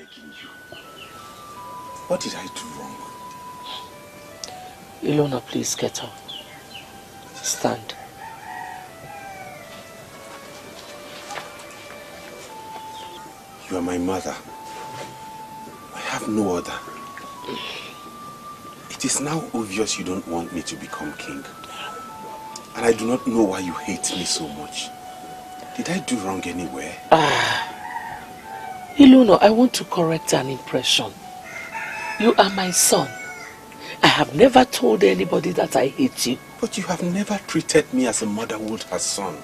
begging you. What did I do wrong? Ilona, please get up. Stand. You are my mother. I have no other. It is now obvious you don't want me to become king. And I do not know why you hate me so much. Did I do wrong anywhere? Ilona, I want to correct an impression. You are my son. I have never told anybody that I hate you. But you have never treated me as a mother would her son.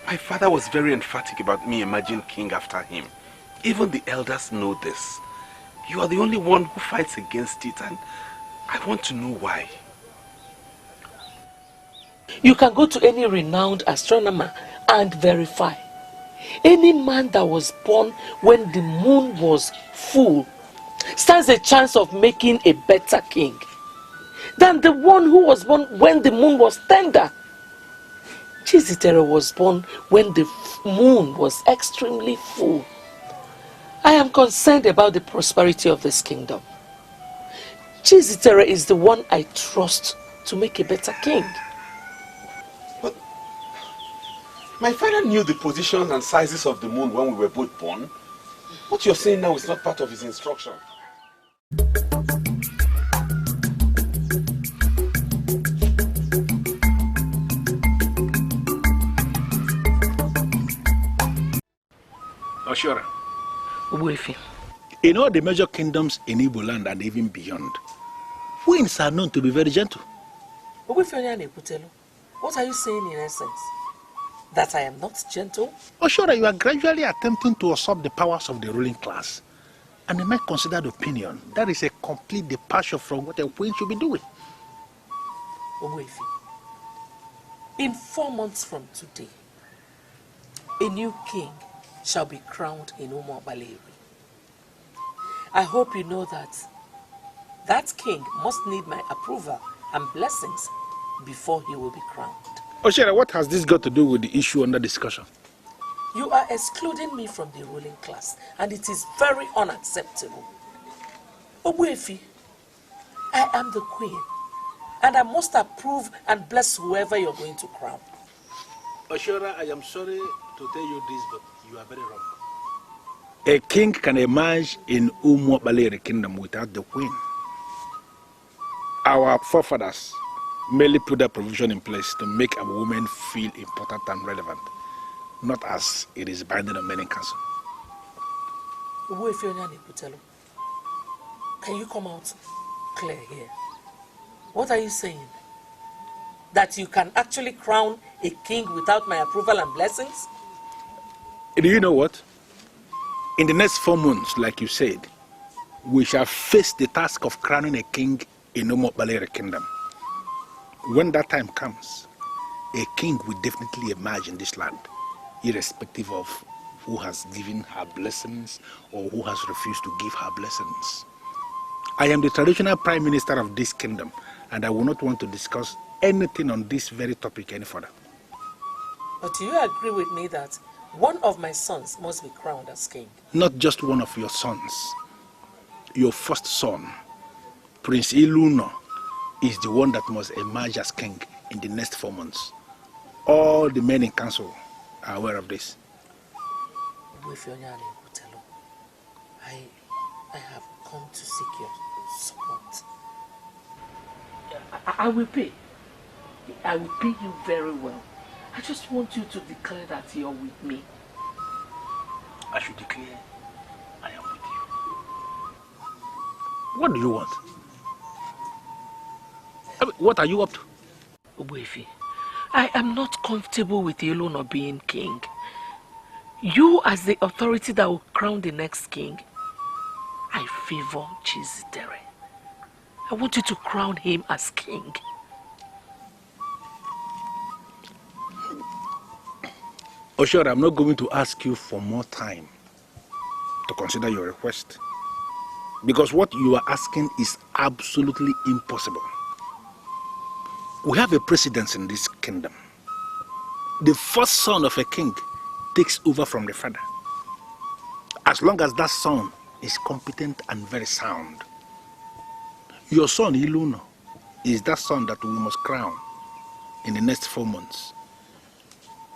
My father was very emphatic about me emerging king after him. Even the elders know this. You are the only one who fights against it, and I want to know why. You can go to any renowned astronomer and verify. Any man that was born when the moon was full stands a chance of making a better king than the one who was born when the moon was tender. Chizitere was born when the moon was extremely full. I am concerned about the prosperity of this kingdom. Chizitere is the one I trust to make a better king. But my father knew the positions and sizes of the moon when we were both born. What you're saying now is not part of his instruction. Ashura. Ubuefi. In all the major kingdoms in Igbo land and even beyond, queens are known to be very gentle. Ubuefi, what are you saying in essence? That I am not gentle? Ashura, you are gradually attempting to usurp the powers of the ruling class. And in my considered opinion, that is a complete departure from what a queen should be doing. Ubuefi, in 4 months from today, a new king shall be crowned in Banished. I hope you know that that king must need my approval and blessings before he will be crowned. Oshera, what has this got to do with the issue under discussion? You are excluding me from the ruling class, and it is very unacceptable. Ubuefi, I am the queen, and I must approve and bless whoever you're going to crown. Oshera, I am sorry to tell you this, but you are very wrong. A king can emerge in Banished kingdom without the queen. Our forefathers merely put that provision in place to make a woman feel important and relevant, not as it is binding on men in council. Can you come out clear here? What are you saying? That you can actually crown a king without my approval and blessings? Do you know what? In the next 4 months, like you said, we shall face the task of crowning a king in Banished kingdom. When that time comes, a king will definitely emerge in this land, irrespective of who has given her blessings or who has refused to give her blessings. I am the traditional prime minister of this kingdom, and I will not want to discuss anything on this very topic any further. But do you agree with me that one of my sons must be crowned as king? Not just one of your sons. Your first son, Prince Ezeonu, is the one that must emerge as king in the next 4 months. All the men in council are aware of this. I have come to seek your support. I will pay. I will pay you very well. I just want you to declare that you're with me. I should declare I am with you. What do you want? What are you up to? Ubuefi, I am not comfortable with Ezeonu being king. You as the authority that will crown the next king, I favor Chizitere. I want you to crown him as king. Oh sure, I'm not going to ask you for more time to consider your request. Because what you are asking is absolutely impossible. We have a precedence in this kingdom. The first son of a king takes over from the father. as long as that son is competent and very sound. Your son, Iluno, is that son that we must crown in the next 4 months.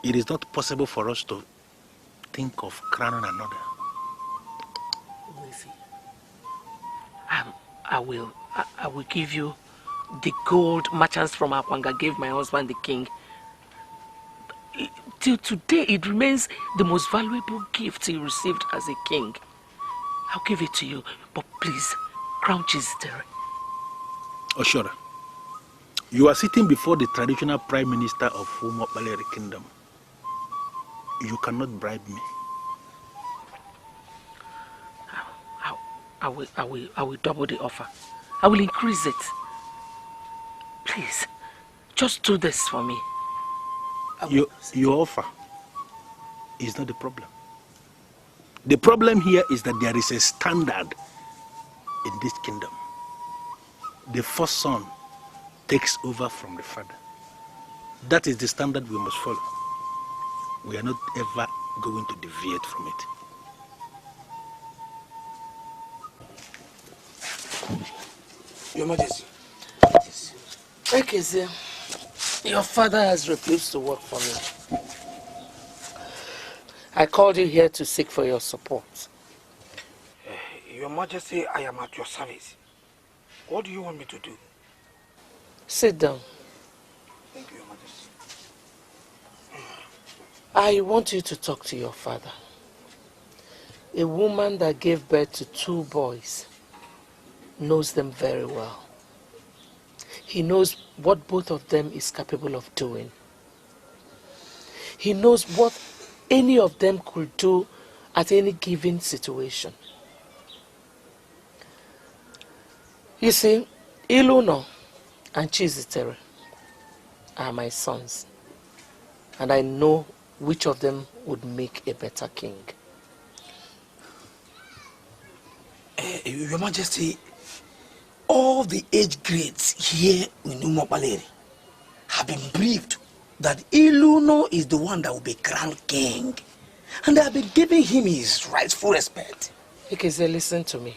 It is not possible for us to think of crowning another. I will give you the gold merchants from Akwanga gave my husband the king. Till today, it remains the most valuable gift he received as a king. I'll give it to you, but please, crown Chizitere. Oshora, you are sitting before the traditional prime minister of Umokbalere Kingdom. You cannot bribe me. I will double the offer. I will increase it. Please, just do this for me. Your offer is not the problem. The problem here is that there is a standard in this kingdom. The first son takes over from the father. That is the standard we must follow. We are not ever going to deviate from it. Your Majesty. Okay, sir. Your father has refused to work for me. I called you here to seek for your support. Your Majesty, I am at your service. What do you want me to do? Sit down. Thank you, Your Majesty. I want you to talk to your father. A woman that gave birth to 2 boys knows them very well. He knows what both of them is capable of doing. He knows what any of them could do at any given situation. You see, Iluno and Chizitere are my sons, and I know which of them would make a better king. Your Majesty, all the age grades here in Umokbalere have been briefed that Iluno is the one that will be crowned king, and they have been giving him his rightful respect. Ikeze, listen to me.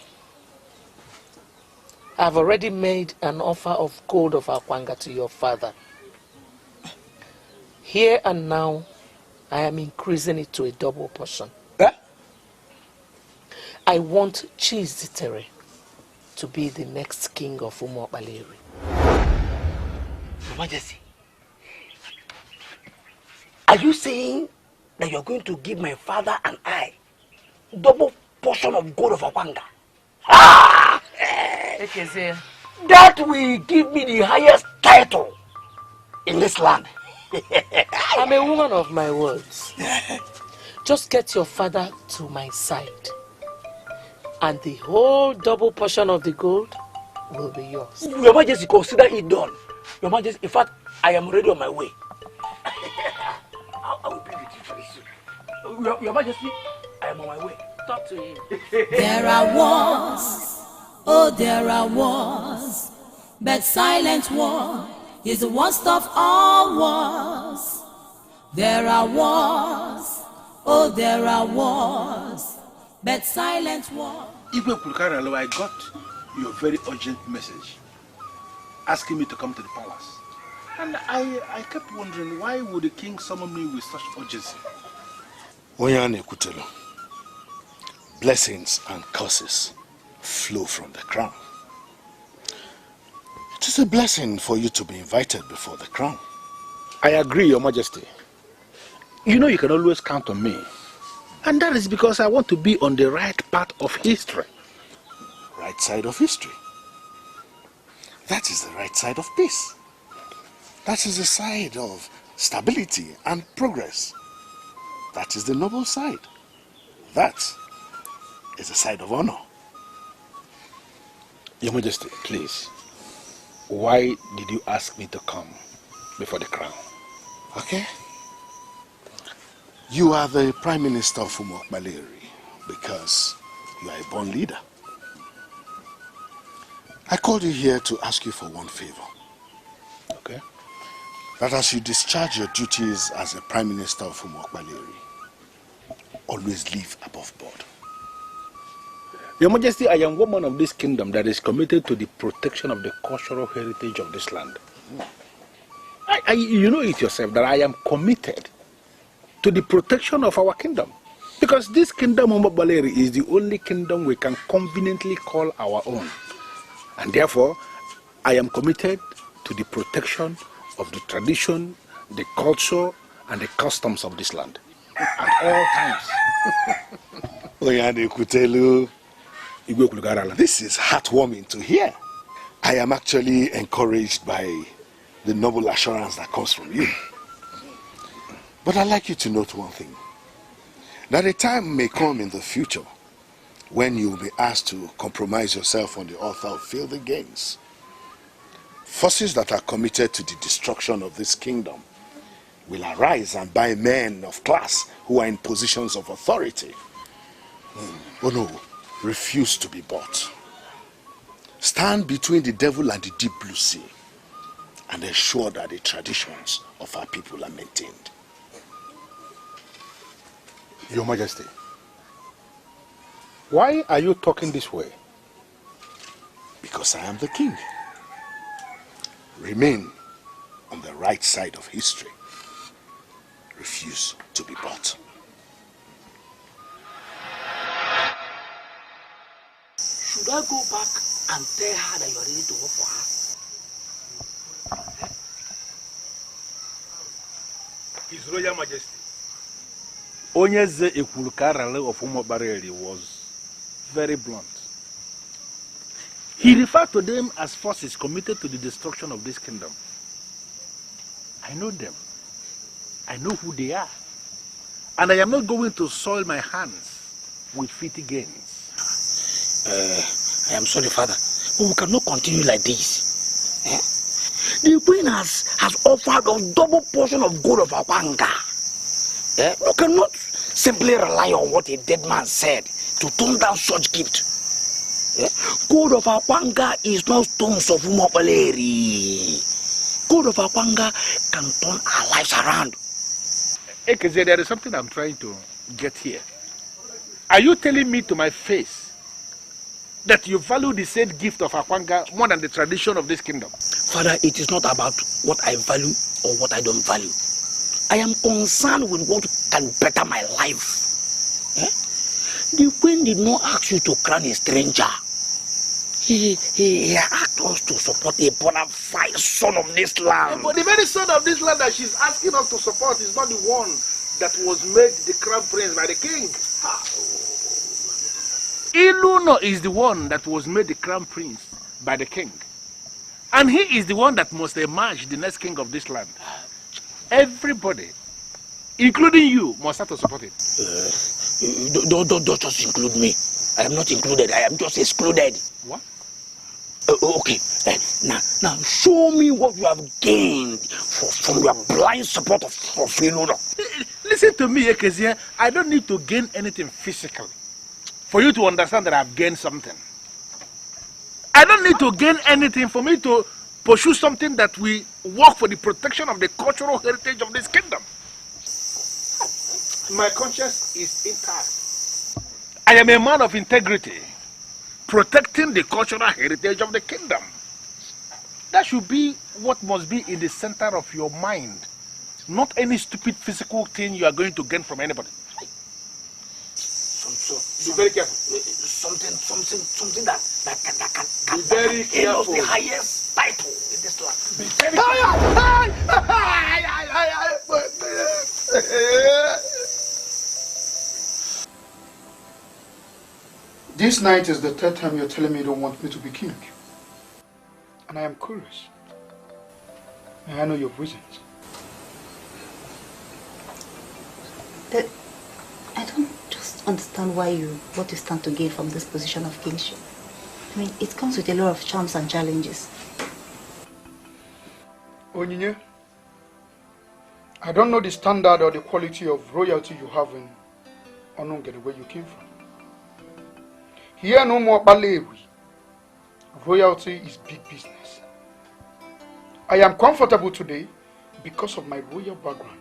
I've already made an offer of gold of Akwanga to your father. Here and now, I am increasing it to a double portion. I want Chizitere to be the next king of Umokbalere. Your Majesty, are you saying that you are going to give my father and I double portion of gold of Akwanga? That will give me the highest title in this land. I'm a woman of my words. Just get your father to my side, and the whole double portion of the gold will be yours. Your Majesty, consider it done. Your Majesty, in fact, I am already on my way. I will be with you very soon. Your Majesty, I am on my way. Talk to him. There are wars, oh there are wars, but silent war is the worst of all wars. There are wars, oh there are wars, but silent war. Igwe Kulkaralo, I got your very urgent message asking me to come to the palace. And I kept wondering, why would the king summon me with such urgency? Oyane Kutelo, blessings and curses flow from the crown. It is a blessing for you to be invited before the crown. I agree, Your Majesty. You know you can always count on me. And that is because I want to be on the right part of history. Right side of history. That is the right side of peace. That is the side of stability and progress. That is the noble side. That is the side of honor. Your Majesty, please. Why did you ask me to come before the crown? Okay. You are the Prime Minister of Umokbalere because you are a born leader. I called you here to ask you for one favor. Okay. That as you discharge your duties as a Prime Minister of Umokbalere, always live above board. Your Majesty, I am one man of this kingdom that is committed to the protection of the cultural heritage of this land. You know it yourself that I am committed to the protection of our kingdom. Because this kingdom of Baleri is the only kingdom we can conveniently call our own. And therefore, I am committed to the protection of the tradition, the culture, and the customs of this land. At all times. This is heartwarming to hear. I am actually encouraged by the noble assurance that comes from you. But I'd like you to note one thing. That a time may come in the future when you will be asked to compromise yourself on the altar of filthy gains. Forces that are committed to the destruction of this kingdom will arise and buy men of class who are in positions of authority. Oh no, refuse to be bought. Stand between the devil and the deep blue sea and ensure that the traditions of our people are maintained. Your Majesty, why are you talking this way? Because I am the king. Remain on the right side of history. Refuse to be bought. Should I go back and tell her that you are ready to work for her? His Royal Majesty, Onyeze Ekwulukarale of Umobareli was very blunt. He referred to them as forces committed to the destruction of this kingdom. I know them. I know who they are. And I am not going to soil my hands with filthy gains. I am sorry, Father, but we cannot continue like this. The queen has offered a double portion of gold of Akwanga. We cannot simply rely on what a dead man said to turn down such gift. Gold of Akwanga is not stones of Umobaleri. Gold of Akwanga can turn our lives around. Ekeze, there is something I'm trying to get here. Are you telling me to my face that you value the said gift of Akwanga more than the tradition of this kingdom? Father, it is not about what I value or what I don't value. I am concerned with what can better my life. The queen did not ask you to crown a stranger. He asked us to support a bona fide son of this land. But the very son of this land that she's asking us to support is not the one that was made the crown prince by the king. Ezeonu is the one that was made the crown prince by the king. And he is the one that must emerge the next king of this land. Everybody, including you, must have to support it. Don't just include me. I am not included. I am just excluded. What? Okay. Now show me what you have gained from your blind support of Ezeonu. Listen to me, Ekezia. I don't need to gain anything physically for you to understand that I've gained something. I don't need to gain anything for me to pursue something that we work for the protection of the cultural heritage of this kingdom. My conscience is intact. I am a man of integrity, protecting the cultural heritage of the kingdom. That should be what must be in the center of your mind, not any stupid physical thing you are going to gain from anybody. Be very careful. Something that can be very careful. The highest title in this land. Be very This night is the third time you're telling me you don't want me to be king. And I am curious. And I know your reasons. But I don't just understand what you stand to gain from this position of kingship. I mean, it comes with a lot of charms and challenges. Onyinye, I don't know the standard or the quality of royalty you have in Onungere, where you came from. Here no more Balewi. Royalty is big business. I am comfortable today because of my royal background.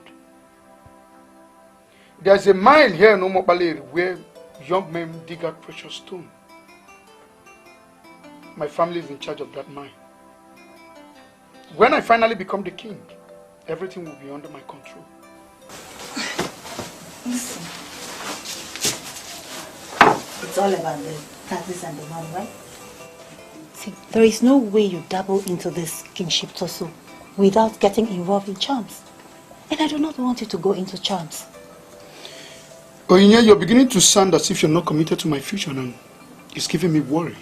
There's a mine here no more Balewi where young men dig out precious stone. my family is in charge of that mine. When I finally become the king, everything will be under my control. Listen. It's all about the taxes and the money, right? See, there is no way you dabble into this kingship tussle without getting involved in charms. And I do not want you to go into charms. Oyinya, you're beginning to sound as if you're not committed to my future, and it's giving me worry.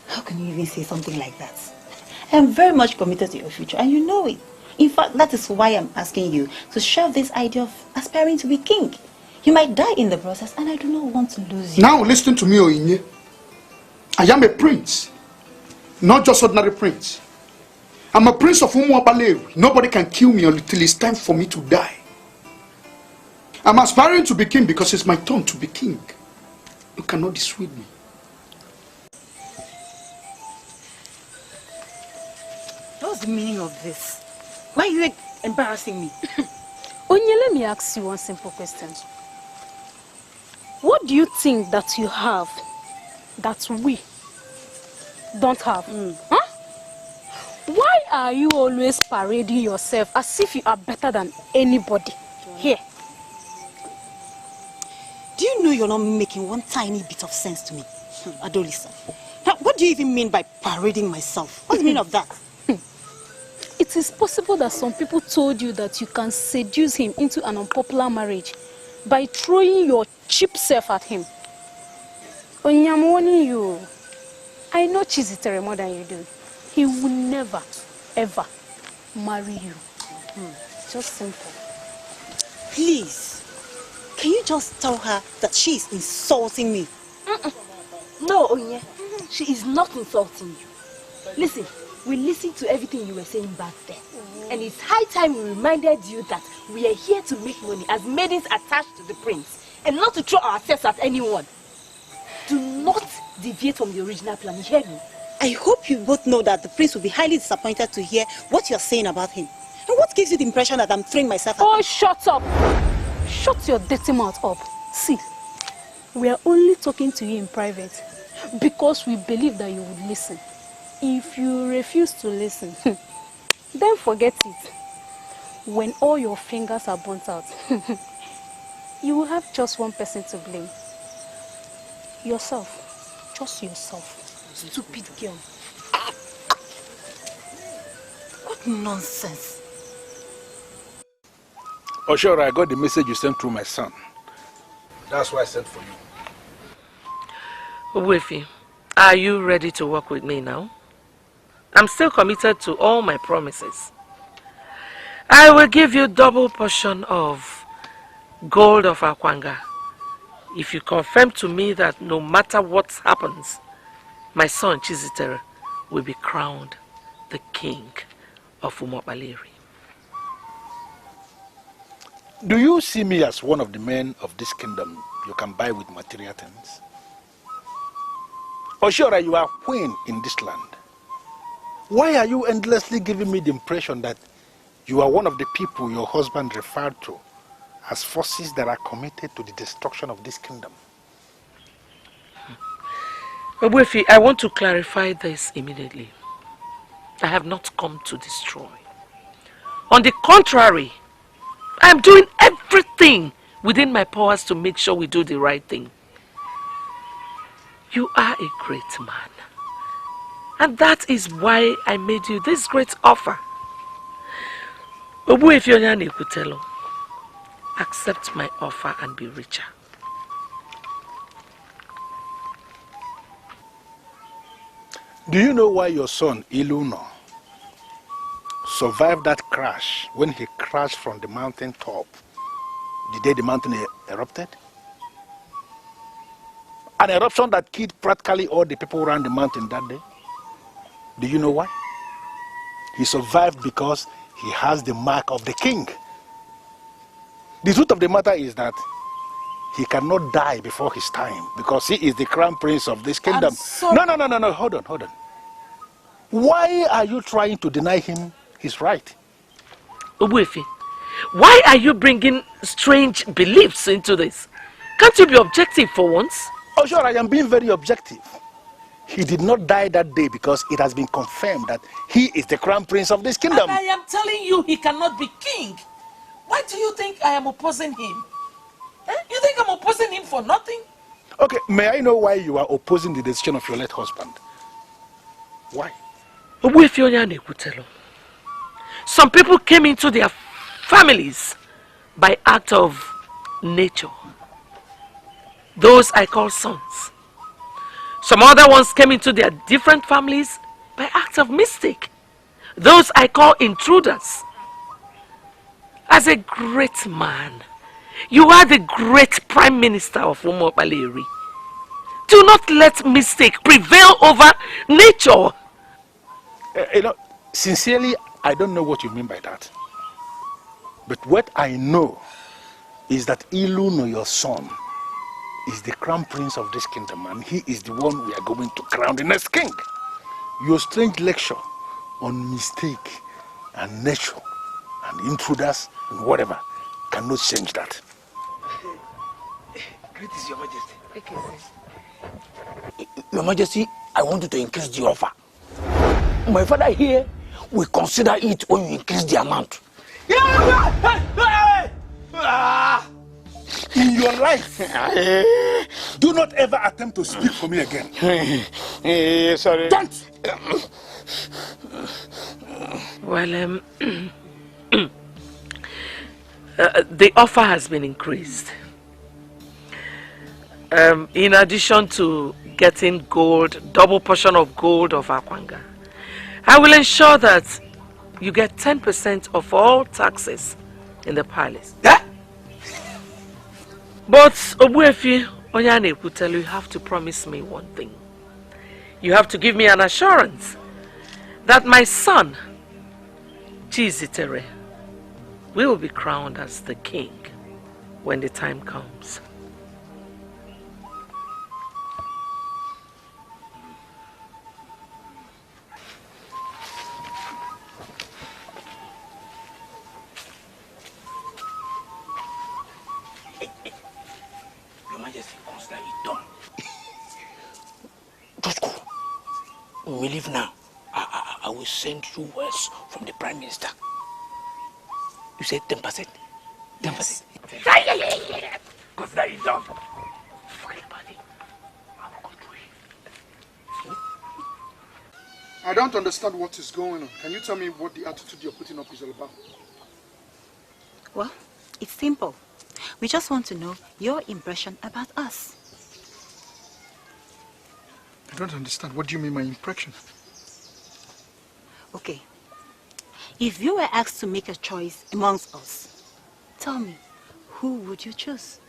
How can you even say something like that? I am very much committed to your future, and you know it. In fact, that is why I'm asking you to shelve this idea of aspiring to be king. You might die in the process, and I do not want to lose you. Now listen to me, Oyinya. I am a prince, not just ordinary prince. I'm a prince of Umuapalewi. Nobody can kill me until it's time for me to die. I'm aspiring to be king because it's my turn to be king. You cannot dissuade me. What's the meaning of this? Why are you embarrassing me? Onye, let me ask you one simple question. What do you think that you have that we don't have? Huh? Why are you always parading yourself as if you are better than anybody here? Do you know you're not making one tiny bit of sense to me, Adolisa? What do you even mean by parading myself? What's the meaning of that? It is possible that some people told you that you can seduce him into an unpopular marriage by throwing your cheap self at him. Onye, I'm warning you. I know Chizitere more than you do. He will never, ever marry you. Just simple. Please, can you just tell her that she is insulting me? No, Onye, she is not insulting you. Listen, we listened to everything you were saying back then. And it's high time we reminded you that we are here to make money as maidens attached to the prince, and not to throw ourselves at anyone. Do not deviate from the original plan, you hear me? I hope you both know that the prince will be highly disappointed to hear what you're saying about him. And what gives you the impression that I'm throwing myself at him? Oh, shut up! Shut your dirty mouth up. See, we are only talking to you in private because we believe that you would listen. If you refuse to listen, then forget it. When all your fingers are burnt out, you will have just one person to blame. Yourself. Just yourself. Stupid girl. What nonsense. Oh, sure, I got the message you sent through my son. That's why I sent for you. Wifi, are you ready to work with me now? I'm still committed to all my promises. I will give you double portion of gold of Akwanga if you confirm to me that no matter what happens, my son Chizitere will be crowned the king of Umuapalewi. Do you see me as one of the men of this kingdom you can buy with material things? Or sure, you are queen in this land. Why are you endlessly giving me the impression that you are one of the people your husband referred to as forces that are committed to the destruction of this kingdom? Wifi, I want to clarify this immediately. I have not come to destroy. On the contrary, I am doing everything within my powers to make sure we do the right thing. You are a great man. And that is why I made you this great offer. Accept my offer and be richer. Do you know why your son, Ezeonu, survived that crash when he crashed from the mountain top the day the mountain erupted? An eruption that killed practically all the people around the mountain that day. Do you know why? He survived because he has the mark of the king. The truth of the matter is that he cannot die before his time because he is the crown prince of this kingdom. No, hold on. Why are you trying to deny him his right? Obuefi, why are you bringing strange beliefs into this? Can't you be objective for once? Oh, sure, I am being very objective. He did not die that day because it has been confirmed that he is the crown prince of this kingdom. And I am telling you, he cannot be king. Why do you think I am opposing him? You think I'm opposing him for nothing? Okay, may I know why you are opposing the decision of your late husband? Why? Some people came into their families by act of nature. Those I call sons. Some other ones came into their different families by act of mistake. Those I call intruders. As a great man, you are the great prime minister of Umo Baleri. Do not let mistake prevail over nature. Sincerely, I don't know what you mean by that. But what I know is that Ezeonu, your son, is the crown prince of this kingdom, and he is the one we are going to crown the next king. Your strange lecture on mistake and nature and intruders and whatever cannot change that. Greetings, Your Majesty. Okay, Your Majesty, I want you to increase the offer. My father here will consider it when you increase the amount. In your life, do not ever attempt to speak for me again. Sorry. Don't! Well, the offer has been increased. In addition to getting gold, double portion of gold of Akwanga, I will ensure that you get 10% of all taxes in the palace. Yeah? But Obuefi Onyane will tell you, you have to promise me one thing. You have to give me an assurance that my son, Chizitere, will be crowned as the king when the time comes. Your Majesty, consider it done. Just go. When we leave now, I will send you words from the Prime Minister. You said 10%? 10%? Yeah. Consider it done. Forget about it. I will go through it. I don't understand what is going on. Can you tell me what the attitude you're putting up is all about? Well, it's simple. We just want to know your impression about us. I don't understand. What do you mean my impression? Okay. If you were asked to make a choice amongst us, tell me, who would you choose?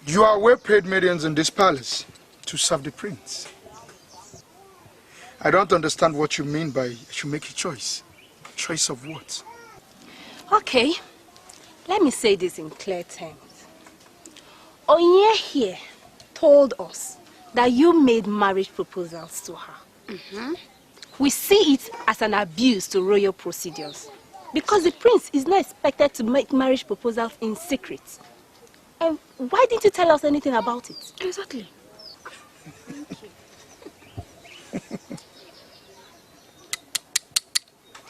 You are well-paid maidens in this palace to serve the prince. I don't understand what you mean by I should make a choice. Choice of what? Okay, let me say this in clear terms. Onye here told us that you made marriage proposals to her. We see it as an abuse to royal procedures because the prince is not expected to make marriage proposals in secret. And why didn't you tell us anything about it? Exactly.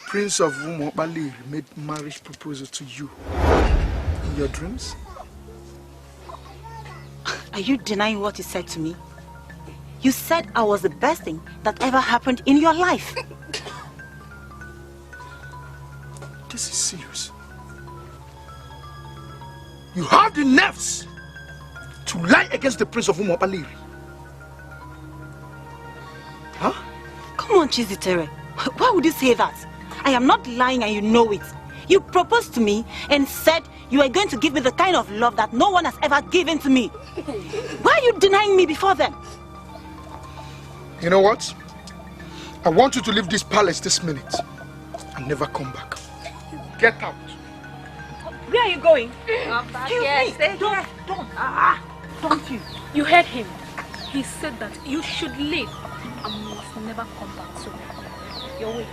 Prince of Umo Baleri made marriage proposal to you in your dreams? Are you denying what you said to me? You said I was the best thing that ever happened in your life. This is serious. You have the nerves to lie against the Prince of Umo Baleri. Huh? Come on, Chizitere. Why would you say that? I am not lying and you know it. You proposed to me and said you are going to give me the kind of love that no one has ever given to me. Why are you denying me before then? You know what? I want you to leave this palace this minute and never come back. Get out. Where are you going? Don't you? You heard him. He said that you should leave and must never come back. So, your way.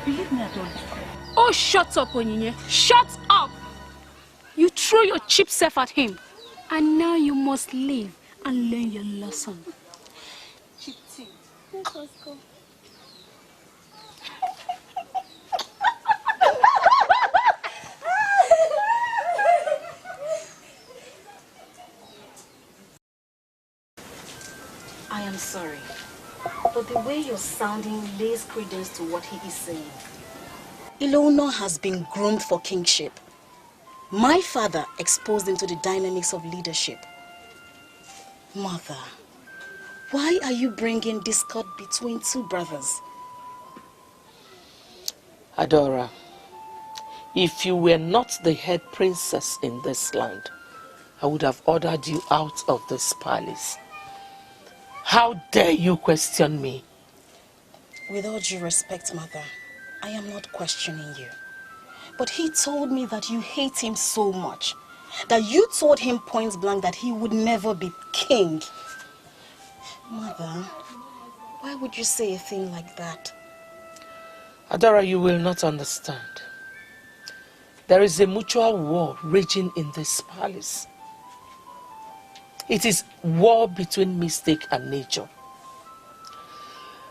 Believe me, I don't. Oh, shut up, Onyinye. Shut up! You throw your cheap self at him. And now you must leave and learn your lesson. Chitty, let us go. I am sorry, but the way you're sounding lays credence to what he is saying. Ezeonu has been groomed for kingship. My father exposed him to the dynamics of leadership. Mother, why are you bringing discord between two brothers? Adora, if you were not the head princess in this land, I would have ordered you out of this palace. How dare you question me? With all due respect, Mother, I am not questioning you. But he told me that you hate him so much, that you told him point blank that he would never be king. Mother, why would you say a thing like that? Adora, you will not understand. There is a mutual war raging in this palace. It is war between mistake and nature.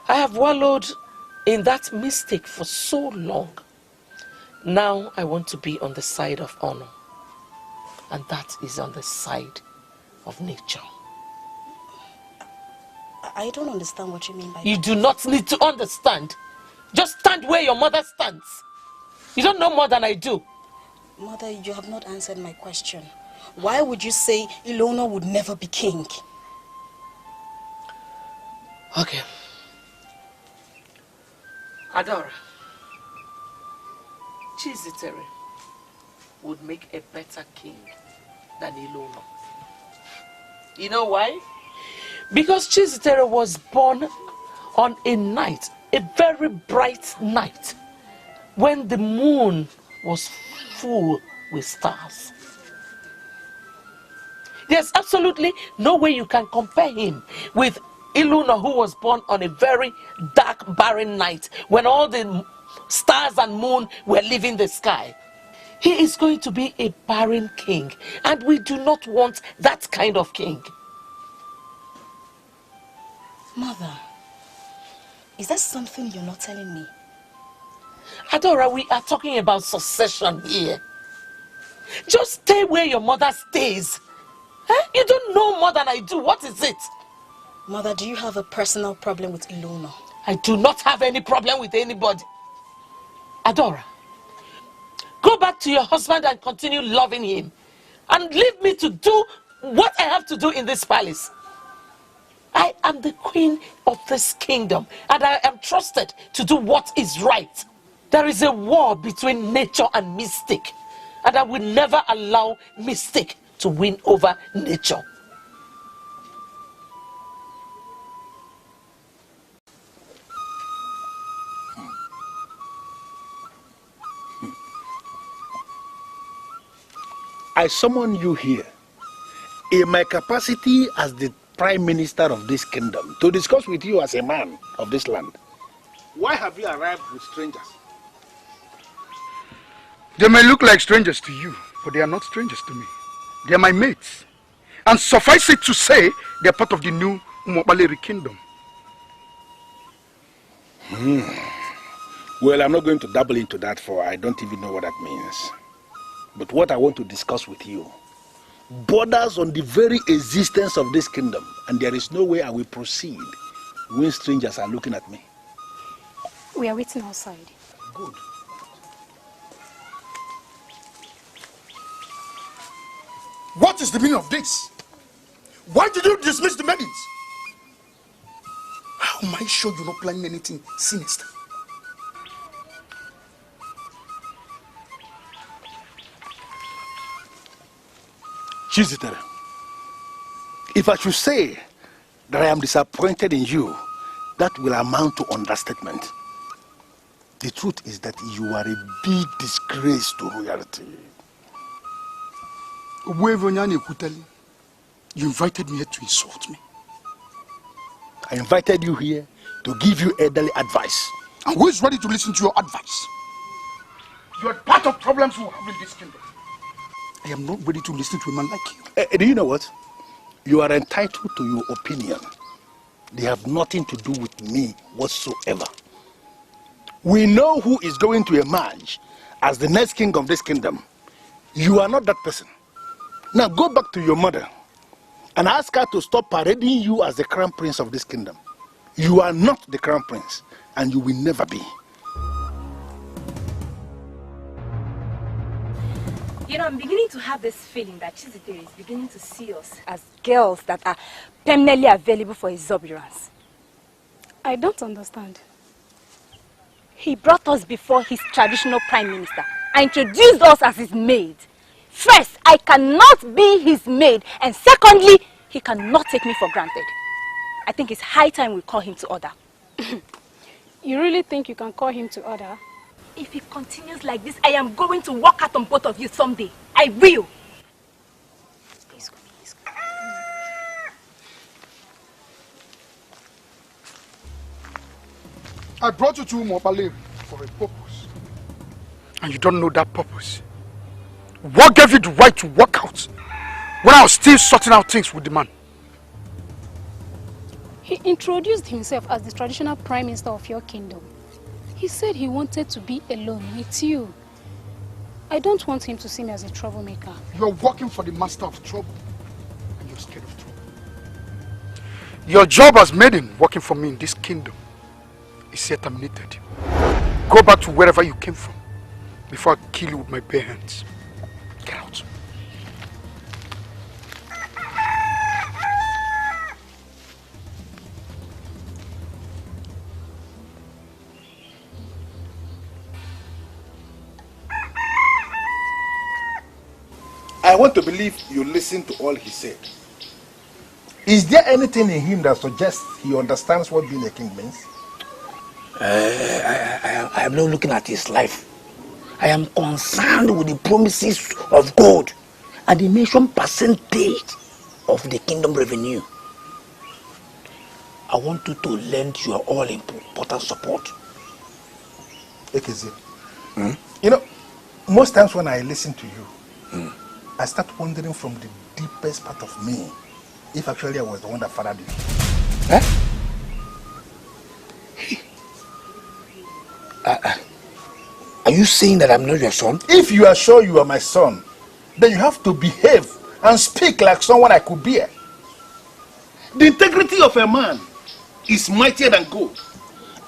I have wallowed in that mistake for so long. Now I want to be on the side of honor. And that is on the side of nature. I don't understand what you mean by that. You do not need to understand. Just stand where your mother stands. You don't know more than I do. Mother, you have not answered my question. Why would you say Ezeonu would never be king? Okay. Adora, Chizitere would make a better king than Ezeonu. You know why? Because Chizitere was born on a night, a very bright night, when the moon was full with stars. There's absolutely no way you can compare him with Ezeonu, who was born on a very dark, barren night when all the stars and moon were leaving the sky. He is going to be a barren king, and we do not want that kind of king. Mother, is that something you're not telling me? Adora, we are talking about succession here. Just stay where your mother stays. You don't know more than I do. What is it? Mother, do you have a personal problem with Ezeonu? I do not have any problem with anybody. Adora, go back to your husband and continue loving him. And leave me to do what I have to do in this palace. I am the queen of this kingdom, and I am trusted to do what is right. There is a war between nature and mystic, and I will never allow mystic to win over nature. I summon you here in my capacity as the Prime Minister of this kingdom to discuss with you as a man of this land. Why have you arrived with strangers? They may look like strangers to you, but they are not strangers to me. They are my mates. And suffice it to say, they are part of the new Umobaleri kingdom. Well, I'm not going to dabble into that, for I don't even know what that means. But what I want to discuss with you borders on the very existence of this kingdom, and there is no way I will proceed when strangers are looking at me. We are waiting outside. Good. What is the meaning of this? Why did you dismiss the maidens? How am I sure you're not planning anything sinister? Chizitere, if I should say that I am disappointed in you, that will amount to understatement. The truth is that you are a big disgrace to royalty. You invited me here to insult me. I invited you here to give you elderly advice. And who is ready to listen to your advice? You are part of problems we have in this kingdom. I am not ready to listen to a man like you. Do you know what? You are entitled to your opinion. They have nothing to do with me whatsoever. We know who is going to emerge as the next king of this kingdom. You are not that person. Now go back to your mother and ask her to stop parading you as the crown prince of this kingdom. You are not the crown prince, and you will never be. You know, I'm beginning to have this feeling that Chizitere is beginning to see us as girls that are permanently available for exuberance. I don't understand. He brought us before his traditional prime minister and introduced us as his maid. First, I cannot be his maid, and secondly, he cannot take me for granted. I think it's high time we call him to order. You really think you can call him to order? If he continues like this, I am going to walk out on both of you someday. I will. Please go. I brought you to Umobale for a purpose. And you don't know that purpose. What gave you the right to walk out when I was still sorting out things with the man? He introduced himself as the traditional prime minister of your kingdom. He said he wanted to be alone with you. I don't want him to see me as a troublemaker. You're working for the master of trouble, and you're scared of trouble. Your job as Maiden working for me in this kingdom is yet terminated. Go back to wherever you came from before I kill you with my bare hands. Get out. I want to believe you listened to all he said. Is there anything in him that suggests he understands what being a king means? I am not looking at his life. I am concerned with the promises of God and the mentioned percentage of the kingdom revenue. I want you to lend your all important support. Ekezi, you know, most times when I listen to you, I start wondering from the deepest part of me if actually I was the one that fathered you. Are you saying that I'm not your son? If you are sure you are my son, then you have to behave and speak like someone I could bear. The integrity of a man is mightier than gold.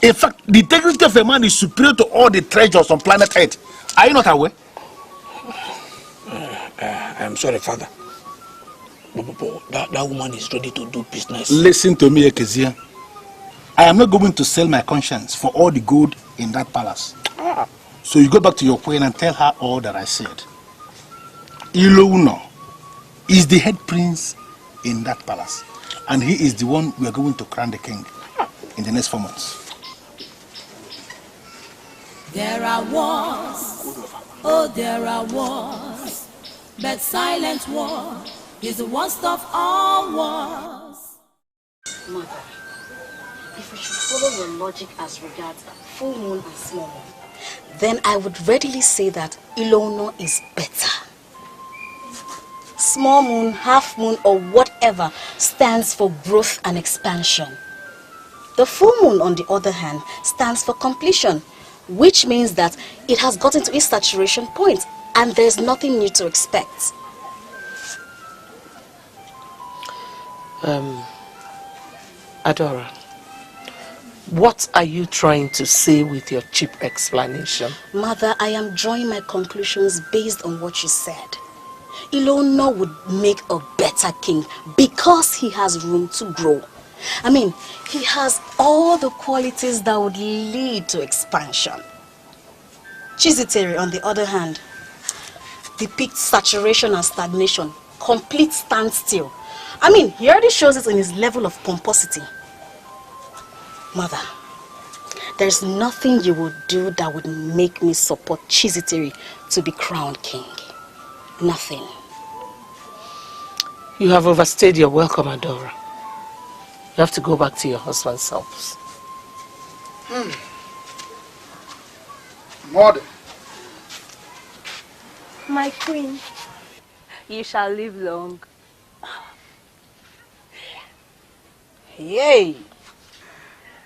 In fact, the integrity of a man is superior to all the treasures on planet Earth. Are you not aware? I'm sorry, Father. But that woman is ready to do business. Listen to me, Ekezia. I am not going to sell my conscience for all the gold in that palace. So you go back to your queen and tell her all that I said. Ezeonu is the head prince in that palace. And he is the one we are going to crown the king in the next 4 months. There are wars, oh there are wars, but silent war is the worst of all wars. Mother, if we should follow your logic as regards full moon and small moon, then I would readily say that Ezeonu is better. Small moon, half moon, or whatever stands for growth and expansion. The full moon, on the other hand, stands for completion, which means that it has gotten to its saturation point and there's nothing new to expect. Adora, what are you trying to say with your cheap explanation? Mother, I am drawing my conclusions based on what you said. Ezeonu would make a better king because he has room to grow. I mean, he has all the qualities that would lead to expansion. Chizitere, on the other hand, depicts saturation and stagnation, complete standstill. I mean, he already shows it in his level of pomposity. Mother, there's nothing you would do that would make me support Chizitere to be crowned king. Nothing. You have overstayed your welcome, Adora. You have to go back to your husband's house. Mother. My queen. You shall live long. Yay!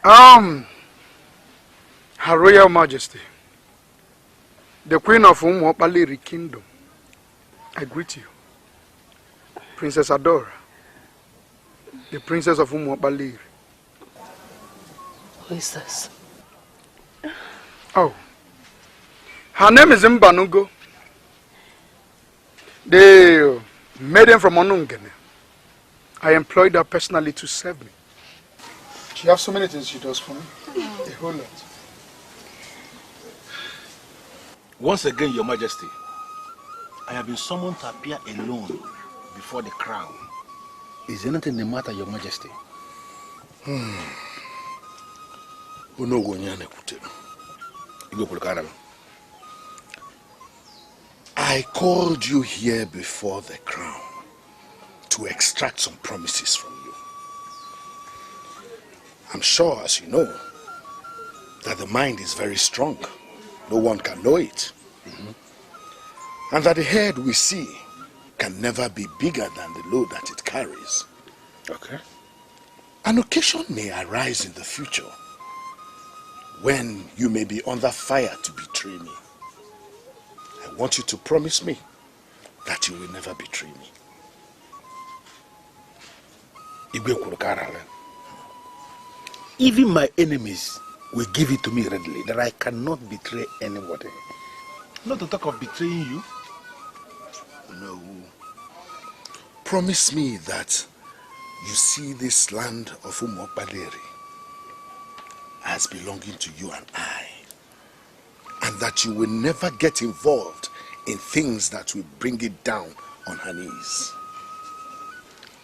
Her Royal Majesty, the Queen of Umuopaleri Kingdom, I greet you. Princess Adora, the Princess of Umuopaleri. Who is this? Oh, her name is Mbanugo, the maiden from Onungene. I employed her personally to serve me. She has so many things she does for me. A whole lot. Once again, Your Majesty, I have been summoned to appear alone before the crown. Is anything the matter, Your Majesty? I called you here before the crown to extract some promises from you. I'm sure, as you know, that the mind is very strong. No one can know it. And that the head we see can never be bigger than the load that it carries. Okay. An occasion may arise in the future when you may be under fire to betray me. I want you to promise me that you will never betray me. Even my enemies will give it to me readily that I cannot betray anybody. Not to talk of betraying you. No. Promise me that you see this land of Umuopaleri as belonging to you and I, and that you will never get involved in things that will bring it down on her knees.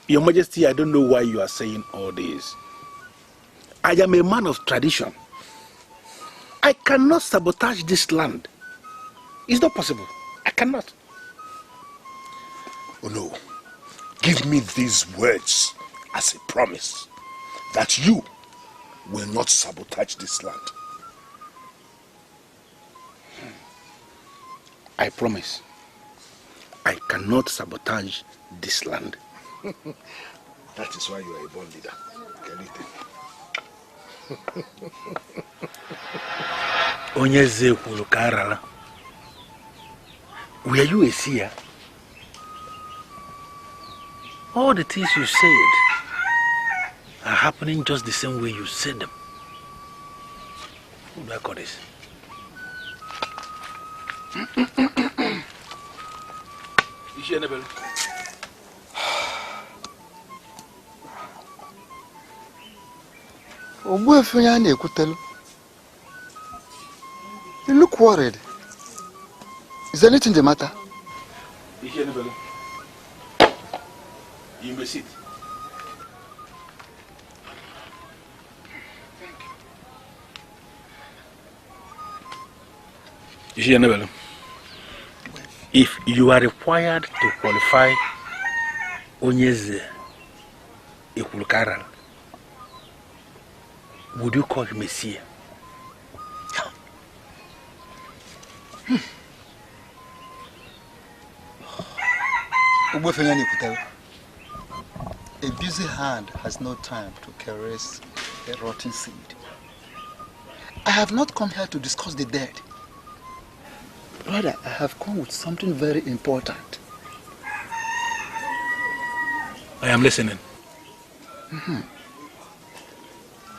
Your Majesty, I don't know why you are saying all this. I am a man of tradition. I cannot sabotage this land. It's not possible. I cannot. Oh no. Give me these words as a promise that you will not sabotage this land. I promise. I cannot sabotage this land. That is why you are a born leader. Onyeze kwuru ka arara. Were you a seer? All the things you said are happening just the same way you said them. Who do I call this? You look worried. Is anything the matter? You may sit. If you are required to qualify Onyeze Ekwulukaral, would you call him a seer? A busy hand has no time to caress a rotten seed. I have not come here to discuss the dead. Rather, I have come with something very important. I am listening.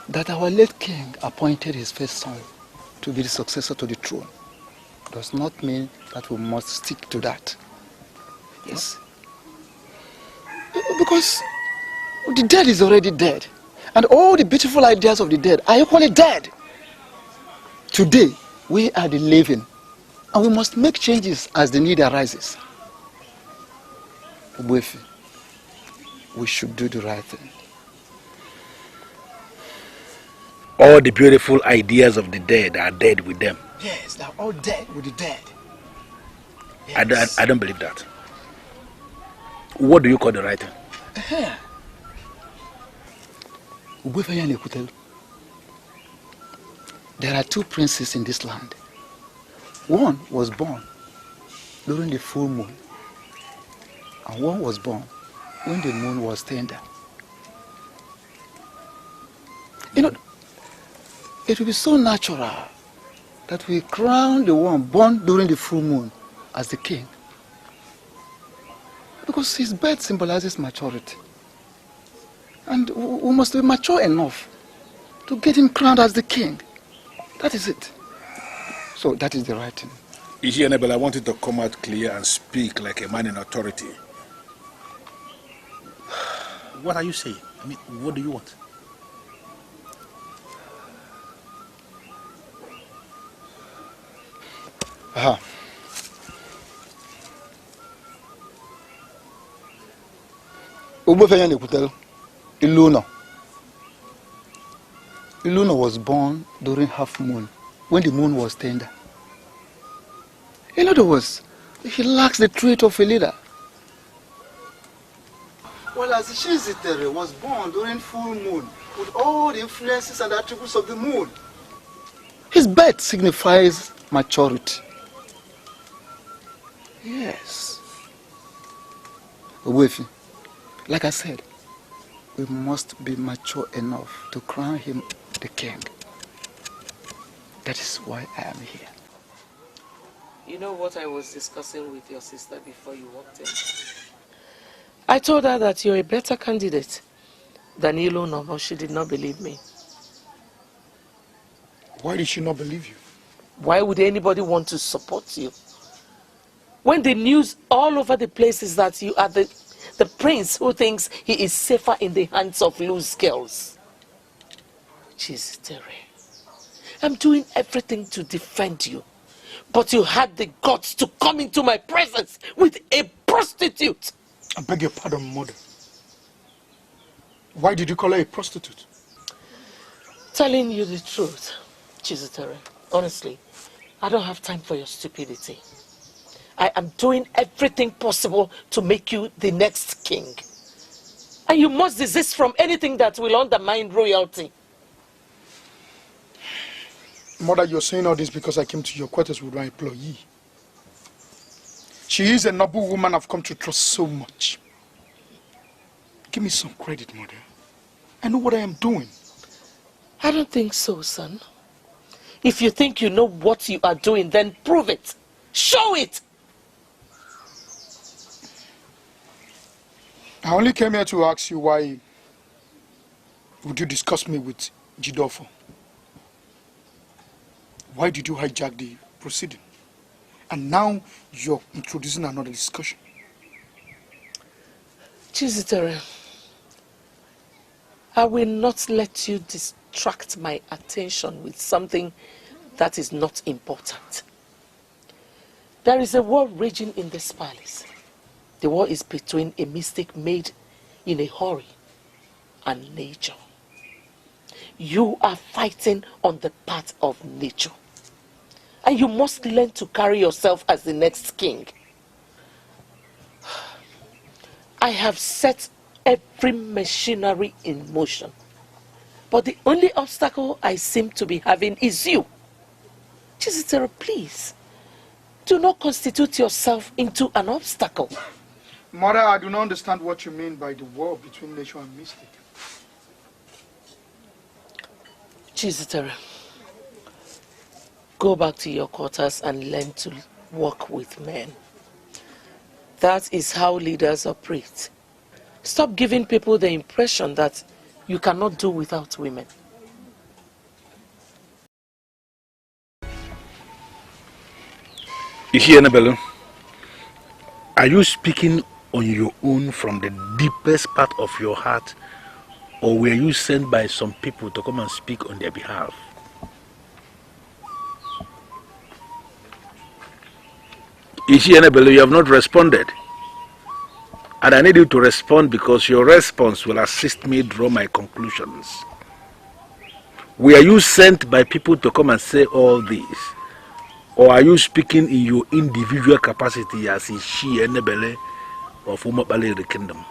That our late king appointed his first son to be the successor to the throne does not mean that we must stick to that. Yes. Because the dead is already dead. And all the beautiful ideas of the dead are equally dead. Today, we are the living. And we must make changes as the need arises. Ogbuefi, we should do the right thing. All the beautiful ideas of the dead are dead with them. Yes, they're all dead with the dead. Yes. I don't believe that. What do you call the right thing? There are two princes in this land. One was born during the full moon, and one was born when the moon was tender. You know, it will be so natural that we crown the one born during the full moon as the king. Because his birth symbolizes maturity. And we must be mature enough to get him crowned as the king. That is it. So that is the right thing. Ezeonu, I want you to come out clear and speak like a man in authority. What are you saying? I mean, what do you want? Aha. Ezeonu was born during half moon, when the moon was tender. In other words, he lacks the trait of a leader. Whereas Chizitere was born during full moon, with all the influences and attributes of the moon. His birth signifies maturity. Yes. Owefi, like I said, we must be mature enough to crown him the king. That is why I am here. You know what I was discussing with your sister before you walked in? I told her that you're a better candidate than Ezeonu, but she did not believe me. Why did she not believe you? Why would anybody want to support you? When the news all over the place is that you are the prince who thinks he is safer in the hands of loose girls. Chizitere, I'm doing everything to defend you. But you had the guts to come into my presence with a prostitute. I beg your pardon, mother. Why did you call her a prostitute? Telling you the truth, Chizitere, honestly, I don't have time for your stupidity. I am doing everything possible to make you the next king. And you must desist from anything that will undermine royalty. Mother, you're saying all this because I came to your quarters with my employee. She is a noble woman I've come to trust so much. Give me some credit, mother. I know what I am doing. I don't think so, son. If you think you know what you are doing, then prove it. Show it! I only came here to ask you why would you discuss me with Jidofo? Why did you hijack the proceeding? And now you're introducing another discussion. Chizitere, I will not let you distract my attention with something that is not important. There is a war raging in this palace. The war is between a mistake made in a hurry and nature. You are fighting on the part of nature. And you must learn to carry yourself as the next king. I have set every machinery in motion. But the only obstacle I seem to be having is you. Chizitere, please, do not constitute yourself into an obstacle. Mother, I do not understand what you mean by the war between nature and mystic. Chizitere, go back to your quarters and learn to work with men. That is how leaders operate. Stop giving people the impression that you cannot do without women. Ezeonu, are you speaking on your own from the deepest part of your heart, or were you sent by some people to come and speak on their behalf? Ezeonu, you have not responded. And I need you to respond because your response will assist me draw my conclusions. Were you sent by people to come and say all this? Or are you speaking in your individual capacity as Ishi Enebele of Umobale the kingdom?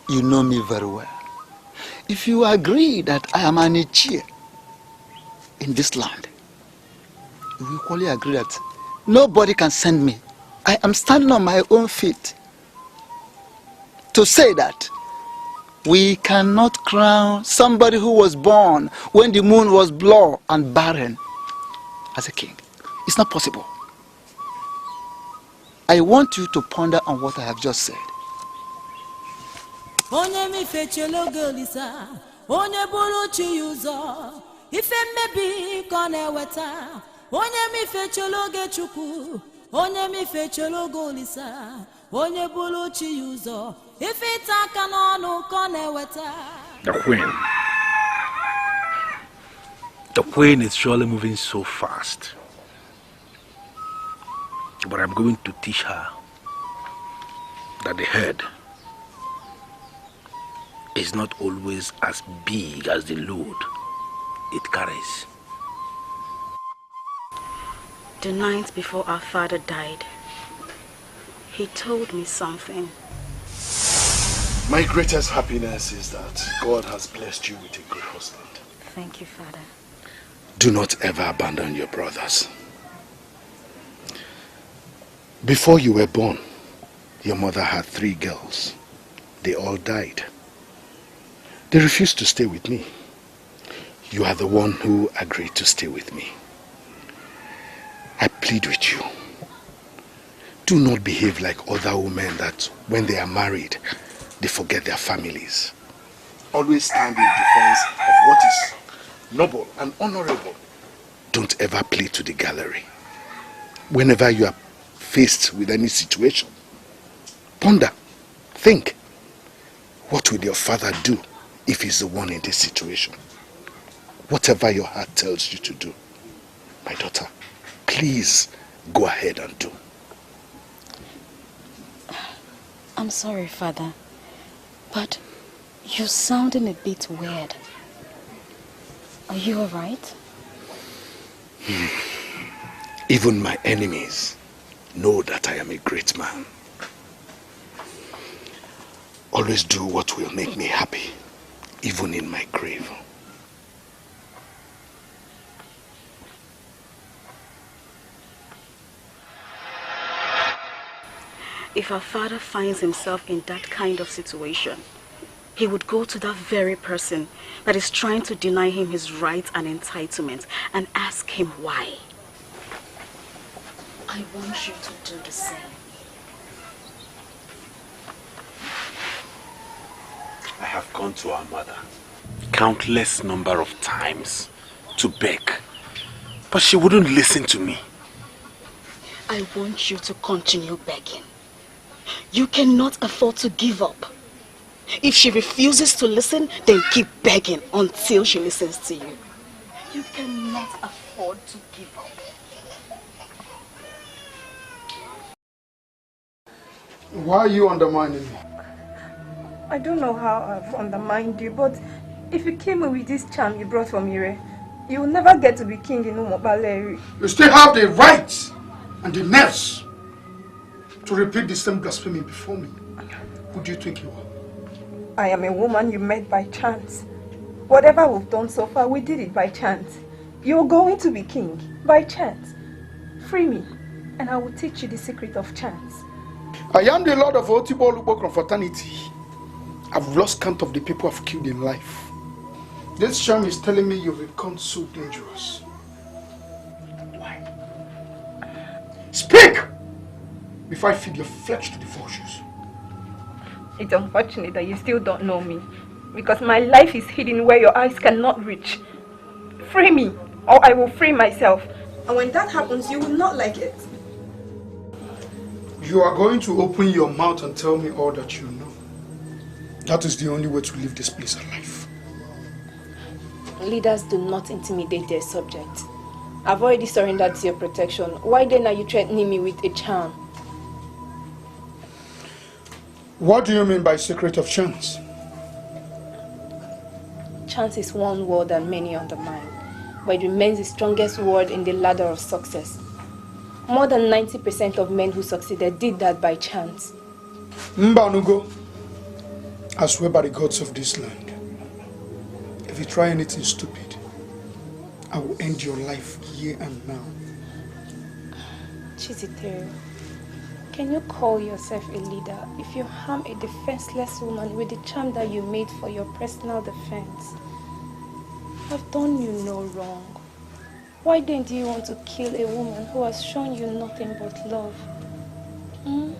You know me very well. If you agree that I am an Ichie in this land, we equally agree that nobody can send me I am standing on my own feet to say that we cannot crown somebody who was born when the moon was blood and barren as a king. It's not possible. I want you to ponder on what I have just said. Onye mi fechelo golisa, onye bulu chiyuzo, ife mebi kone weta. Onye mi fechelo gechuku, onye mi fechelo golisa, onye bulu chiyuzo, ife taka nonu kone weta. The queen is surely moving so fast. But I'm going to teach her that the head is not always as big as the load it carries. The night before our father died, he told me something. My greatest happiness is that God has blessed you with a good husband. Thank you, Father. Do not ever abandon your brothers. Before you were born, your mother had 3 girls. They all died. They refused to stay with me. You are the one who agreed to stay with me. I plead with you. Do not behave like other women that when they are married, they forget their families. Always stand in defense of what is noble and honorable. Don't ever play to the gallery. Whenever you are faced with any situation, ponder, think, what will your father do if he's the one in this situation? Whatever your heart tells you to do, my daughter, please go ahead and do. I'm sorry, Father, but you're sounding a bit weird. Are you all right? Even my enemies know that I am a great man. Always do what will make me happy, even in my grave. If our father finds himself in that kind of situation, he would go to that very person that is trying to deny him his rights and entitlements and ask him why. I want you to do the same. I have gone to our mother countless number of times to beg, but she wouldn't listen to me. I want you to continue begging. You cannot afford to give up. If she refuses to listen, then keep begging until she listens to you. You cannot afford to give up. Why are you undermining me? I don't know how I've undermined you, but if you came with this charm you brought from Ire, you will never get to be king in Umobaleri. You still have the right and the nerves to repeat the same blasphemy before me. Who do you think you are? I am a woman you met by chance. Whatever we've done so far, we did it by chance. You're going to be king by chance. Free me, and I will teach you the secret of chance. I am the Lord of Otibo Confronting. I've lost count of the people I've killed in life. This charm is telling me you've become so dangerous. Why? Speak! Before I feed your flesh to the vultures. It's unfortunate that you still don't know me, because my life is hidden where your eyes cannot reach. Free me, or I will free myself. And when that happens, you will not like it. You are going to open your mouth and tell me all that you know. That is the only way to leave this place alive. Leaders do not intimidate their subjects. I've already surrendered to your protection. Why then are you threatening me with a charm? What do you mean by secret of chance? Chance is one word and many undermine, but it remains the strongest word in the ladder of success. More than 90% of men who succeeded did that by chance. Mbanugo, I swear by the gods of this land, if you try anything stupid, I will end your life here and now. Chiziteru, Can you call yourself a leader if you harm a defenseless woman with the charm that you made for your personal defense? I've done you no wrong. Why then do you want to kill a woman who has shown you nothing but love? Hmm?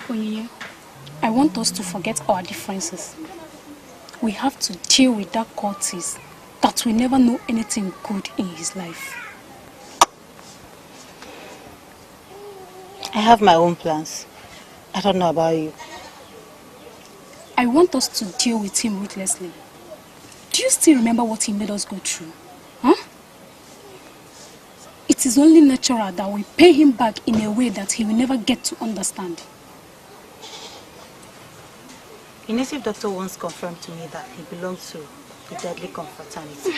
Onyinye, I want us to forget our differences. We have to deal with that Curtis that will never know anything good in his life. I have my own plans. I don't know about you. I want us to deal with him ruthlessly. Do you still remember what he made us go through? Huh? It is only natural that we pay him back in a way that he will never get to understand. A native doctor once confirmed to me that he belonged to the deadly confraternity.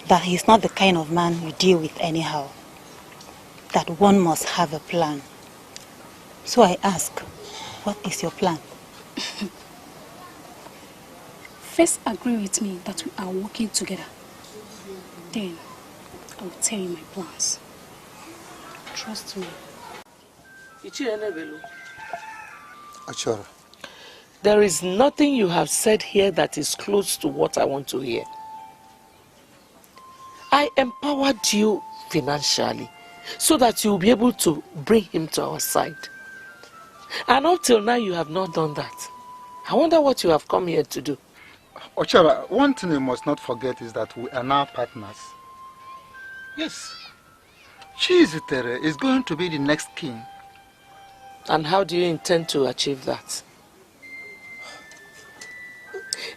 That he's not the kind of man you deal with anyhow. That one must have a plan. So I ask, what is your plan? First agree with me that we are working together. Then I will tell you my plans. Trust me. Achora. There is nothing you have said here that is close to what I want to hear. I empowered you financially so that you will be able to bring him to our side. And up till now you have not done that. I wonder what you have come here to do. Ochara, one thing you must not forget is that we are now partners. Yes. Chizitere is going to be the next king. And how do you intend to achieve that?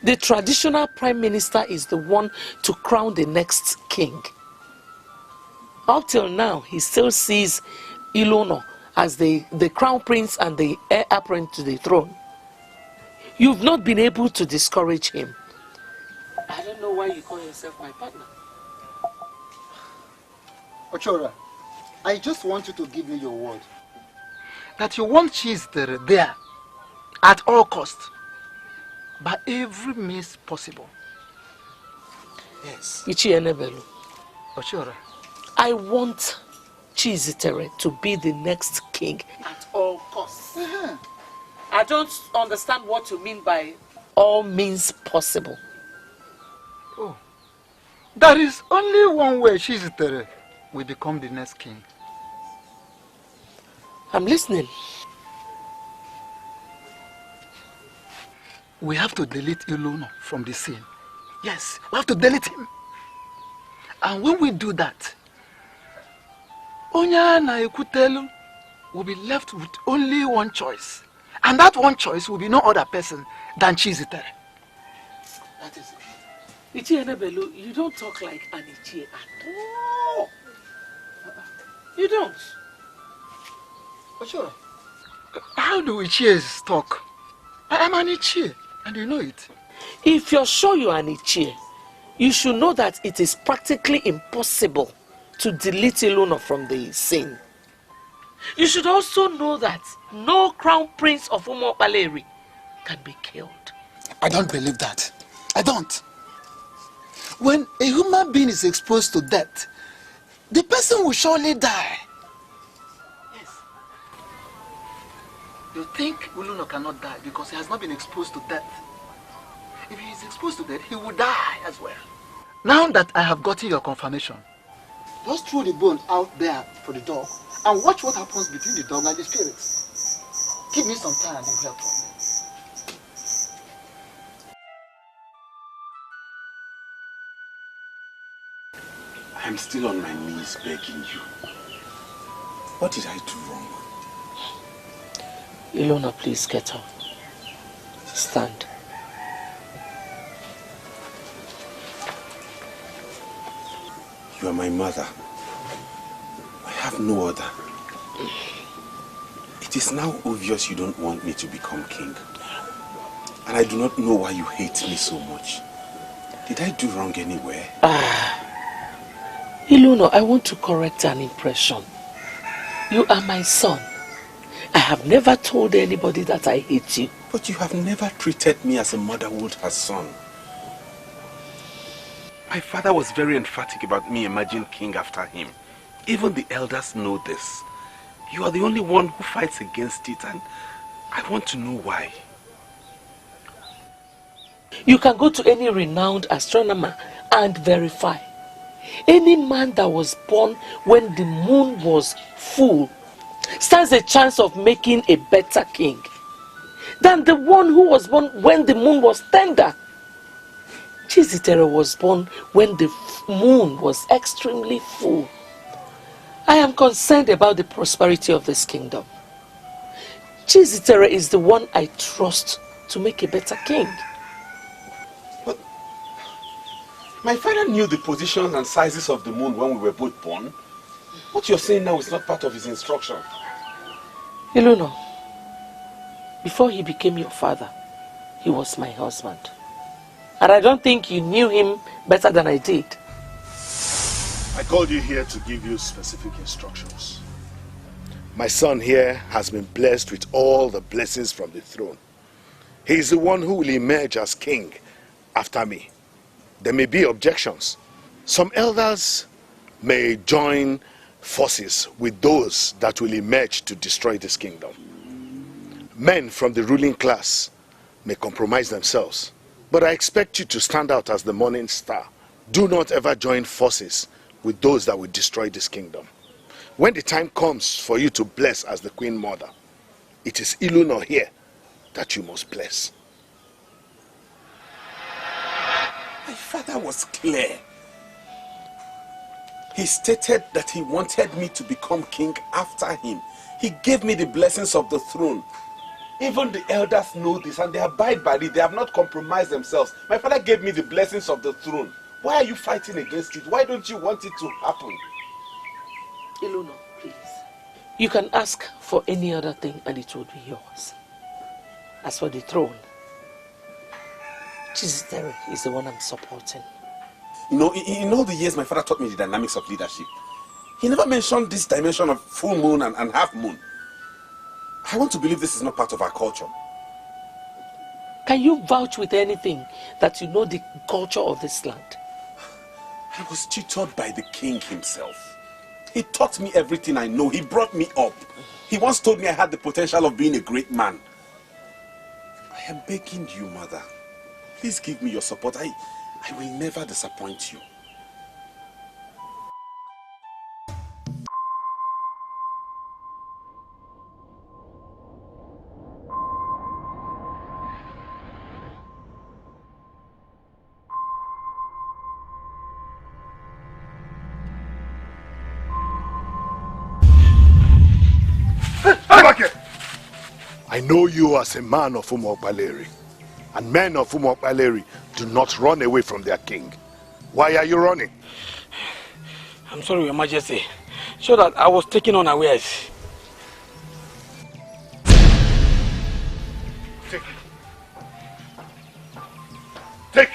The traditional prime minister is the one to crown the next king. Up till now, he still sees Ezeonu as the crown prince and the heir apparent to the throne. You've not been able to discourage him. I don't know why you call yourself my partner. Ochora, I just want you to give me your word that you want Chizitere there at all costs, by every means possible. Yes. Ichienebelu. Ochora. I want Chizitere to be the next king at all costs. I don't understand what you mean by all means possible. Oh. There is only one way Chizitere will become the next king. I'm listening. We have to delete Ezeonu from the scene. Yes, we have to delete him. And when we do that, Onya na Ekutelu will be left with only one choice. And that one choice will be no other person than Chizitere. That is it. Ichienebelu, you don't talk like an Ichie at all. You don't. Oh, sure. How do Ichies talk? I am an Ichie, and you know it. If you're sure you are an Ichie, you should know that it is practically impossible to delete Ezeonu from the scene. You should also know that no crown prince of Umuokpaleri can be killed. I don't believe that. I don't. When a human being is exposed to death, the person will surely die. Yes. You think Ezeonu cannot die because he has not been exposed to death? If he is exposed to death, he will die as well. Now that I have gotten your confirmation, just throw the bone out there for the dog and watch what happens between the dog and the spirits. Give me some time and help me. I'm still on my knees begging you. What did I do wrong? Ezeonu, please get up. Stand. You are my mother. I have no other. It is now obvious you don't want me to become king. And I do not know why you hate me so much. Did I do wrong anywhere? Ezeonu, I want to correct an impression. You are my son. I have never told anybody that I hate you. But you have never treated me as a mother would her son. My father was very emphatic about me emerging king after him. Even the elders know this. You are the only one who fights against it, and I want to know why. You can go to any renowned astronomer and verify. Any man that was born when the moon was full stands a chance of making a better king than the one who was born when the moon was tender. Chizitere was born when the moon was extremely full. I am concerned about the prosperity of this kingdom. Chizitere is the one I trust to make a better king. But my father knew the positions and sizes of the moon when we were both born. What you're saying now is not part of his instruction. Ezeonu, before he became your father, he was my husband. And I don't think you knew him better than I did. I called you here to give you specific instructions. My son here has been blessed with all the blessings from the throne. He is the one who will emerge as king after me. There may be objections. Some elders may join forces with those that will emerge to destroy this kingdom. Men from the ruling class may compromise themselves, but I expect you to stand out as the morning star. Do not ever join forces with those that will destroy this kingdom. When the time comes for you to bless as the Queen Mother, it is Ezeonu here that you must bless. My father was clear. He stated that he wanted me to become king after him. He gave me the blessings of the throne. Even the elders know this and they abide by it. They have not compromised themselves. My father gave me the blessings of the throne. Why are you fighting against it? Why don't you want it to happen? Ezeonu, please. You can ask for any other thing and it will be yours. As for the throne, Chizitere is the one I'm supporting. You know, in all the years my father taught me the dynamics of leadership. He never mentioned this dimension of full moon and half moon. I want to believe this is not part of our culture. Can you vouch with anything that you know the culture of this land? I was tutored by the king himself. He taught me everything I know. He brought me up. He once told me I had the potential of being a great man. I am begging you, mother. Please give me your support. I will never disappoint you. I know you as a man of Umokbaleri, and men of Umokbaleri do not run away from their king. Why are you running? I'm sorry, Your Majesty. So that I was taken unawares. Take. Take.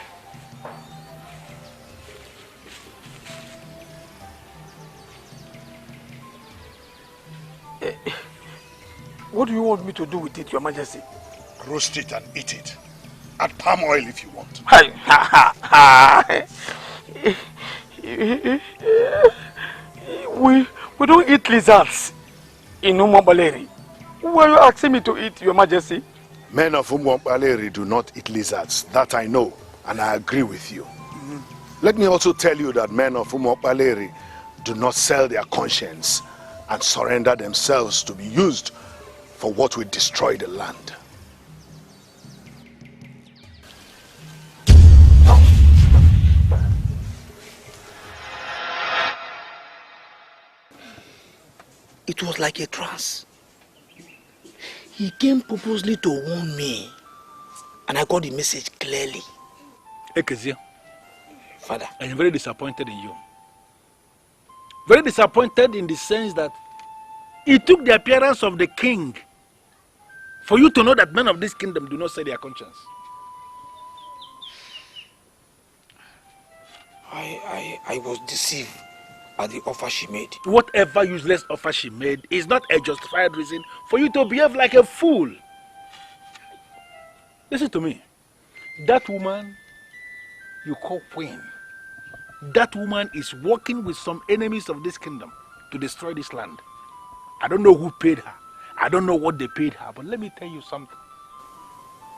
What do you want me to do with it, Your Majesty? Roast it and eat it. Add palm oil if you want. We don't eat lizards in Umokbaleri. Why are you asking me to eat, Your Majesty? Men of Umokbaleri do not eat lizards. That I know, and I agree with you. Let me also tell you that men of Umokbaleri do not sell their conscience and surrender themselves to be used for what will destroy the land. It was like a trance. He came purposely to warn me, and I got the message clearly. Ekezia, Father, I am very disappointed in you. Very disappointed in the sense that it took the appearance of the king for you to know that men of this kingdom do not say their conscience. I was deceived. at the offer she made. Whatever useless offer she made is not a justified reason for you to behave like a fool. Listen to me. That woman you call Queen, that woman is working with some enemies of this kingdom to destroy this land. I don't know who paid her. I don't know what they paid her, but let me tell you something.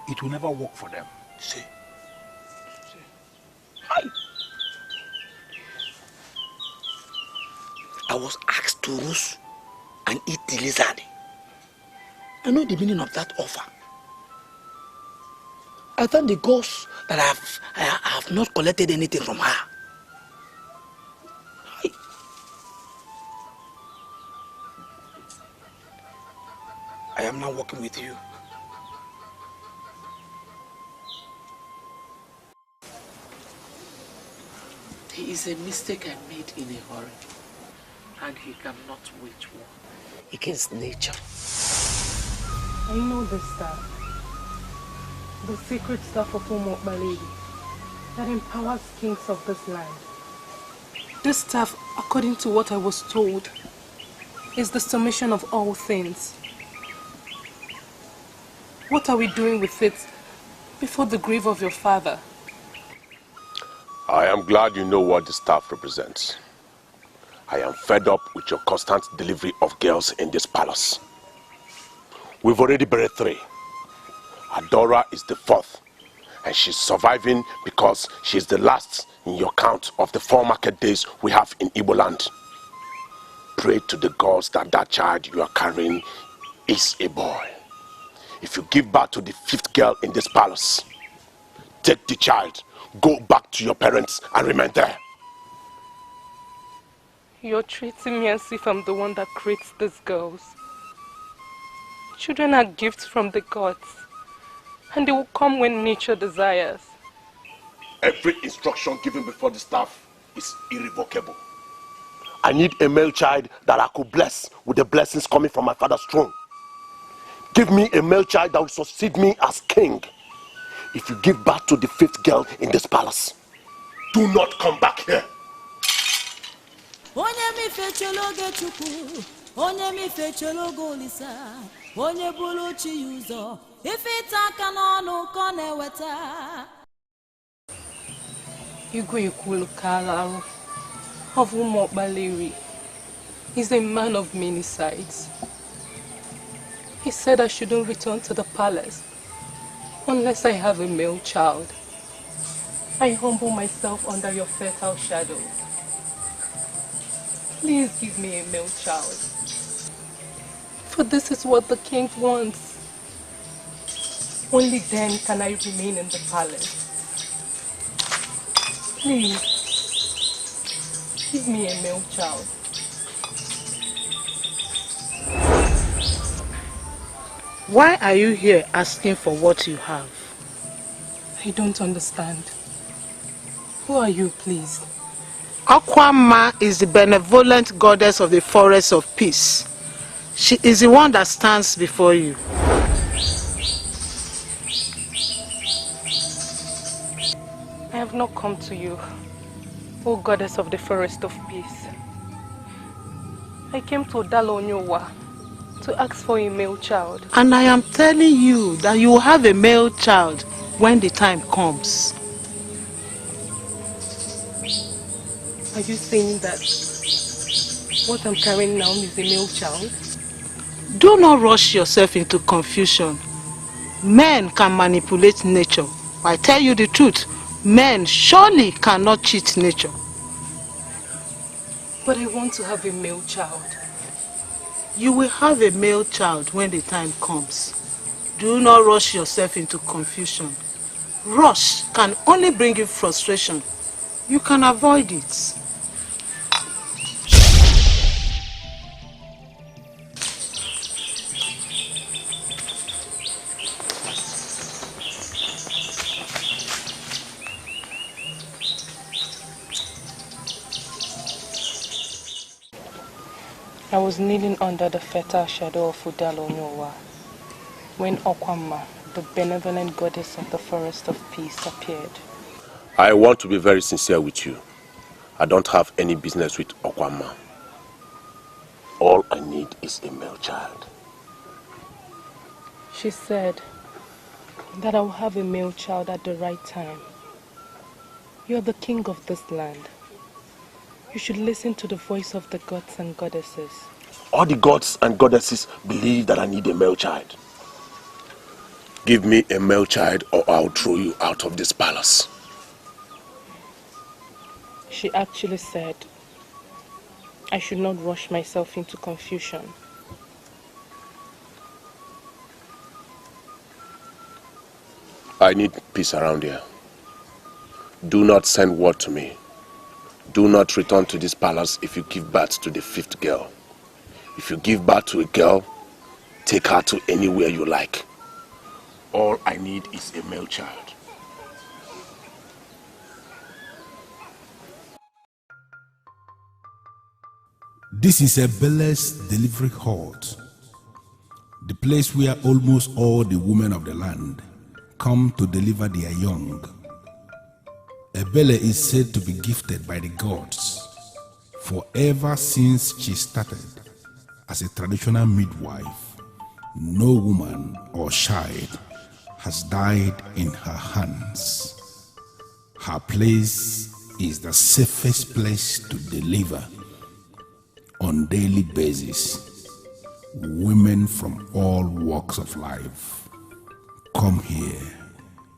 It will never work for them. See. Hi. I was asked to roast and eat the lizard. I know the meaning of that offer. I thank the gods that I have not collected anything from her. I am now working with you. There is a mistake I made in a hurry, and he cannot wage war against nature. I know this stuff. The secret stuff of Umokbaledi that empowers kings of this land. This stuff, according to what I was told, is the summation of all things. What are we doing with it before the grave of your father? I am glad you know what the staff represents. I am fed up with your constant delivery of girls in this palace. We've already buried 3. Adora is the 4th, and she's surviving because she's the last in your count of the 4 market days we have in Igbo land. Pray to the gods that that child you are carrying is a boy. If you give birth to the 5th girl in this palace, take the child, go back to your parents and remain there. You're treating me as if I'm the one that creates these girls. Children are gifts from the gods, and they will come when nature desires. Every instruction given before the staff is irrevocable. I need a male child that I could bless with the blessings coming from my father's throne. Give me a male child that will succeed me as king. If you give birth to the 5th girl in this palace, do not come back here. Igwe Kalu of Umokbaledi is a man of many sides. He said I shouldn't return to the palace unless I have a male child. I humble myself under your fertile shadow. Please give me a male child. For this is what the king wants. Only then can I remain in the palace. Please, give me a male child. Why are you here asking for what you have? I don't understand. Who are you, please? Akwama is the benevolent goddess of the forest of peace. She is the one that stands before you. I have not come to you, O goddess of the forest of peace. I came to Dalonyowa to ask for a male child. And I am telling you that you will have a male child when the time comes. Are you saying that what I'm carrying now is a male child? Do not rush yourself into confusion. Men can manipulate nature. I tell you the truth, men surely cannot cheat nature. But I want to have a male child. You will have a male child when the time comes. Do not rush yourself into confusion. Rush can only bring you frustration. You can avoid it. I was kneeling under the fertile shadow of Udalonyowa when Okwama, the benevolent goddess of the forest of peace, appeared. I want to be very sincere with you. I don't have any business with Okwama. All I need is a male child. She said that I will have a male child at the right time. You're the king of this land. You should listen to the voice of the gods and goddesses. All the gods and goddesses believe that I need a male child. Give me a male child or I'll throw you out of this palace. She actually said I should not rush myself into confusion. I need peace around here. Do not send word to me. Do not return to this palace if you give birth to the 5th girl. If you give birth to a girl, take her to anywhere you like. All I need is a male child. This is Ebele's delivery halt, the place where almost all the women of the land come to deliver their young. Ebele is said to be gifted by the gods, for ever since she started as a traditional midwife, no woman or child has died in her hands. Her place is the safest place to deliver. On daily basis, women from all walks of life come here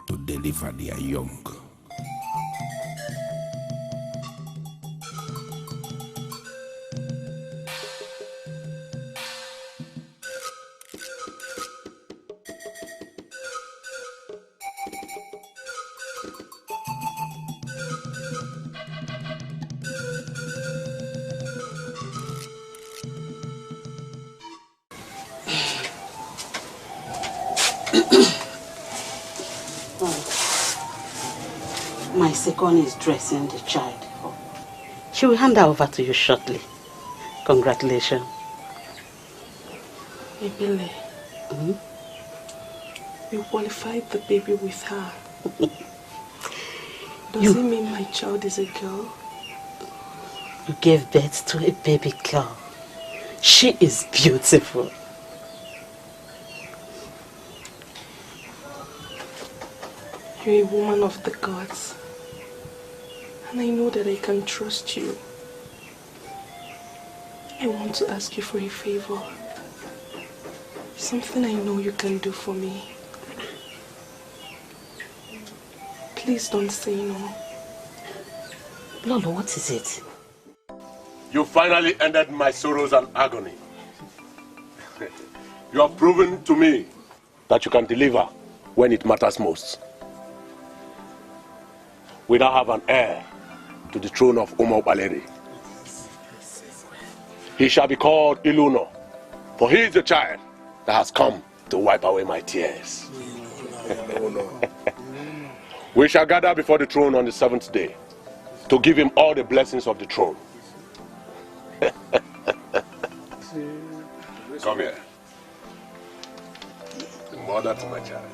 to deliver their young. My second is dressing the child. She will hand her over to you shortly. Congratulations. Ebele, you qualified the baby with her. Does it mean my child is a girl? You gave birth to a baby girl. She is beautiful. You're a woman of the gods. And I know that I can trust you. I want to ask you for a favor. Something I know you can do for me. Please don't say no. Lolo, what is it? You finally ended my sorrows and agony. You have proven to me that you can deliver when it matters most. We now have an heir to the throne of Banished. He shall be called Ezeonu, for he is the child that has come to wipe away my tears. We shall gather before the throne on the 7th day to give him all the blessings of the throne. Come here. The mother to my child.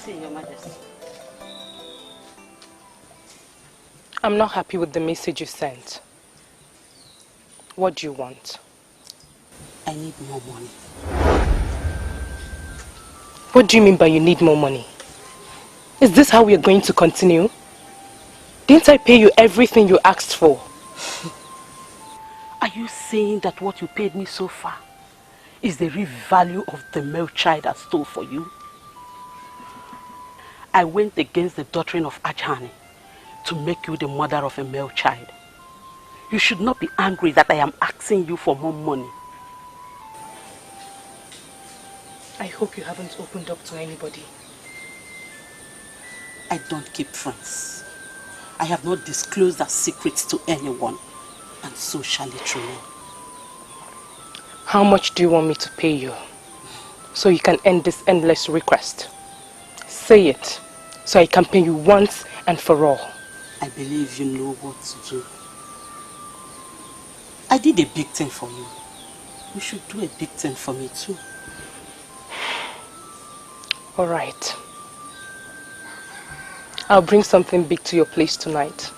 Your Majesty. I'm not happy with the message you sent. What do you want? I need more money. What do you mean by you need more money? Is this how we are going to continue? Didn't I pay you everything you asked for? Are you saying that what you paid me so far is the real value of the male child I stole for you? I went against the doctrine of Ajani to make you the mother of a male child. You should not be angry that I am asking you for more money. I hope you haven't opened up to anybody. I don't keep friends. I have not disclosed our secrets to anyone, and so shall it remain. How much do you want me to pay you so you can end this endless request? Say it, so I can pay you once and for all. I believe you know what to do. I did a big thing for you. You should do a big thing for me too. All right. I'll bring something big to your place tonight.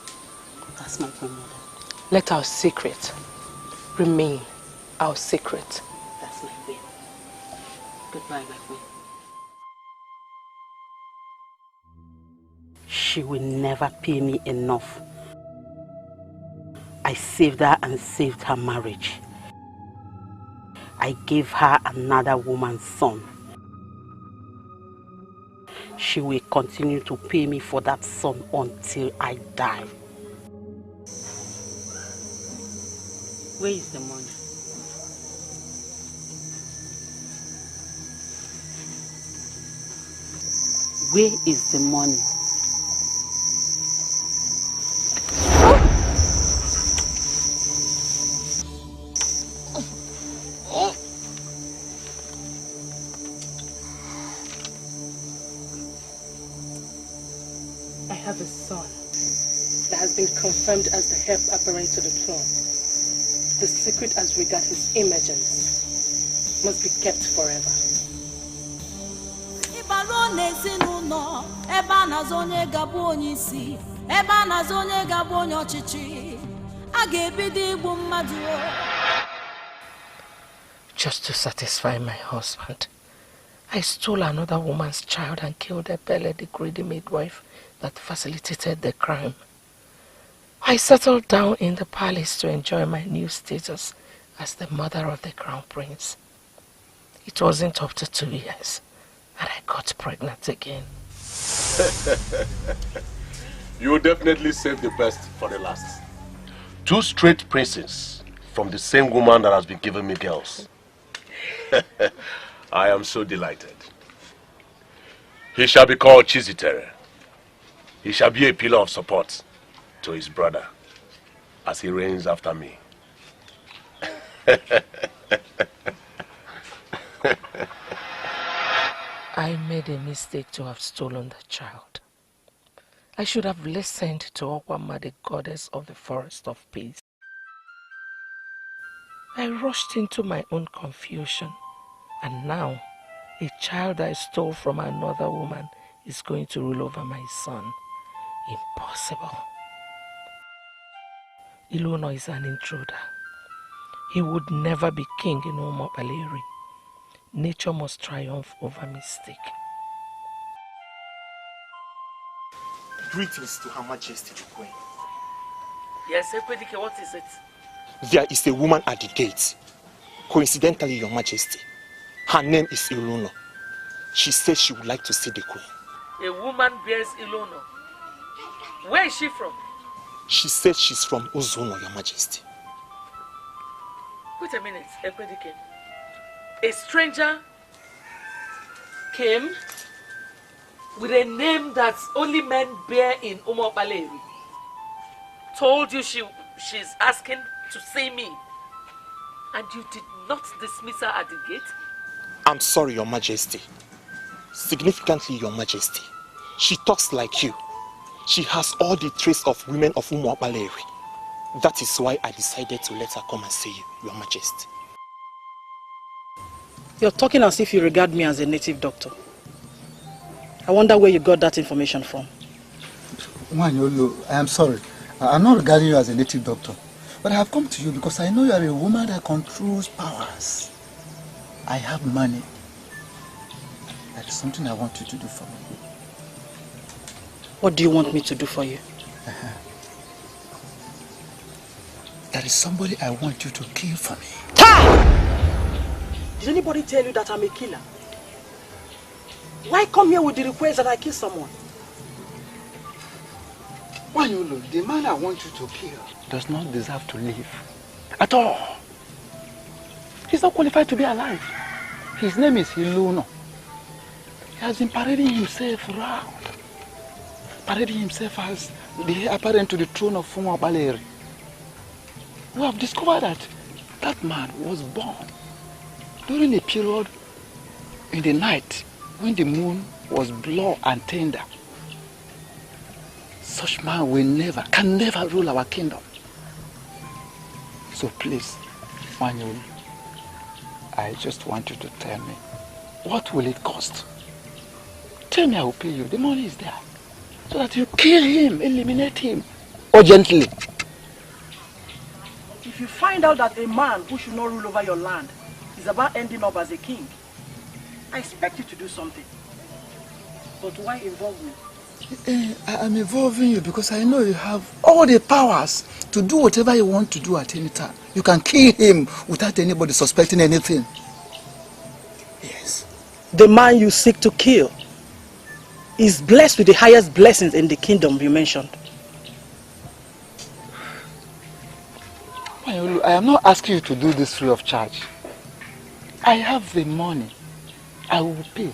That's my grandmother. Let our secret remain our secret. That's my queen. Goodbye, my queen. She will never pay me enough. I saved her and saved her marriage. I gave her another woman's son. She will continue to pay me for that son until I die. Where is the money? Where is the money? I have a son that has been confirmed as the heir apparent to the throne. The secret as regards his emergence must be kept forever. Just to satisfy my husband, I stole another woman's child and killed Ebele, the greedy midwife that facilitated the crime. I settled down in the palace to enjoy my new status as the mother of the crown prince. It wasn't up to 2 years and I got pregnant again. You will definitely save the best for the last. 2 straight princes from the same woman that has been giving me girls. I am so delighted. He shall be called Chizitere. He shall be a pillar of support to his brother as he reigns after me. I made a mistake to have stolen the child. I should have listened to Okwama, the goddess of the forest of peace. I rushed into my own confusion, and now a child I stole from another woman is going to rule over my son. Impossible. Ezeonu is an intruder. He would never be king in Umuopaleri. Nature must triumph over mistake. Greetings to Her Majesty the Queen. Yes, Ekwedike, what is it? There is a woman at the gate. Coincidentally, Your Majesty. Her name is Ezeonu. She says she would like to see the Queen. A woman bears Ezeonu. Where is she from? She says she's from Ezeonu, Your Majesty. Wait a minute, Ekwedike. A stranger came with a name that only men bear in Umuopaleri. Told you she's asking to see me. And you did not dismiss her at the gate? I'm sorry, Your Majesty. Significantly, Your Majesty, she talks like you. She has all the traits of women of Umuopaleri. That is why I decided to let her come and see you, Your Majesty. You're talking as if you regard me as a native doctor. I wonder where you got that information from. Wanyolo, I am sorry. I'm not regarding you as a native doctor. But I have come to you because I know you are a woman that controls powers. I have money. That is something I want you to do for me. What do you want me to do for you? There is somebody I want you to kill for me. Did anybody tell you that I'm a killer? Why come here with the request that I kill someone? Wanyolo, the man I want you to kill does not deserve to live. At all. He's not qualified to be alive. His name is Ezeonu. He has been parading himself around. Parading himself as the heir apparent to the throne of Umuopaleri. We have discovered that that man was born during a period in the night when the moon was blue and tender. such man will never, can never rule our kingdom. So please, Manuel, I just want you to tell me, what will it cost? Tell me, I will pay you. The money is there. So that you kill him, eliminate him, urgently. If you find out that a man who should not rule over your land is about ending up as a king, I expect you to do something. But why involve me? I'm involving you because I know you have all the powers to do whatever you want to do at any time. You can kill him without anybody suspecting anything. Yes. The man you seek to kill is blessed with the highest blessings in the kingdom you mentioned. I am not asking you to do this free of charge. I have the money. I will pay.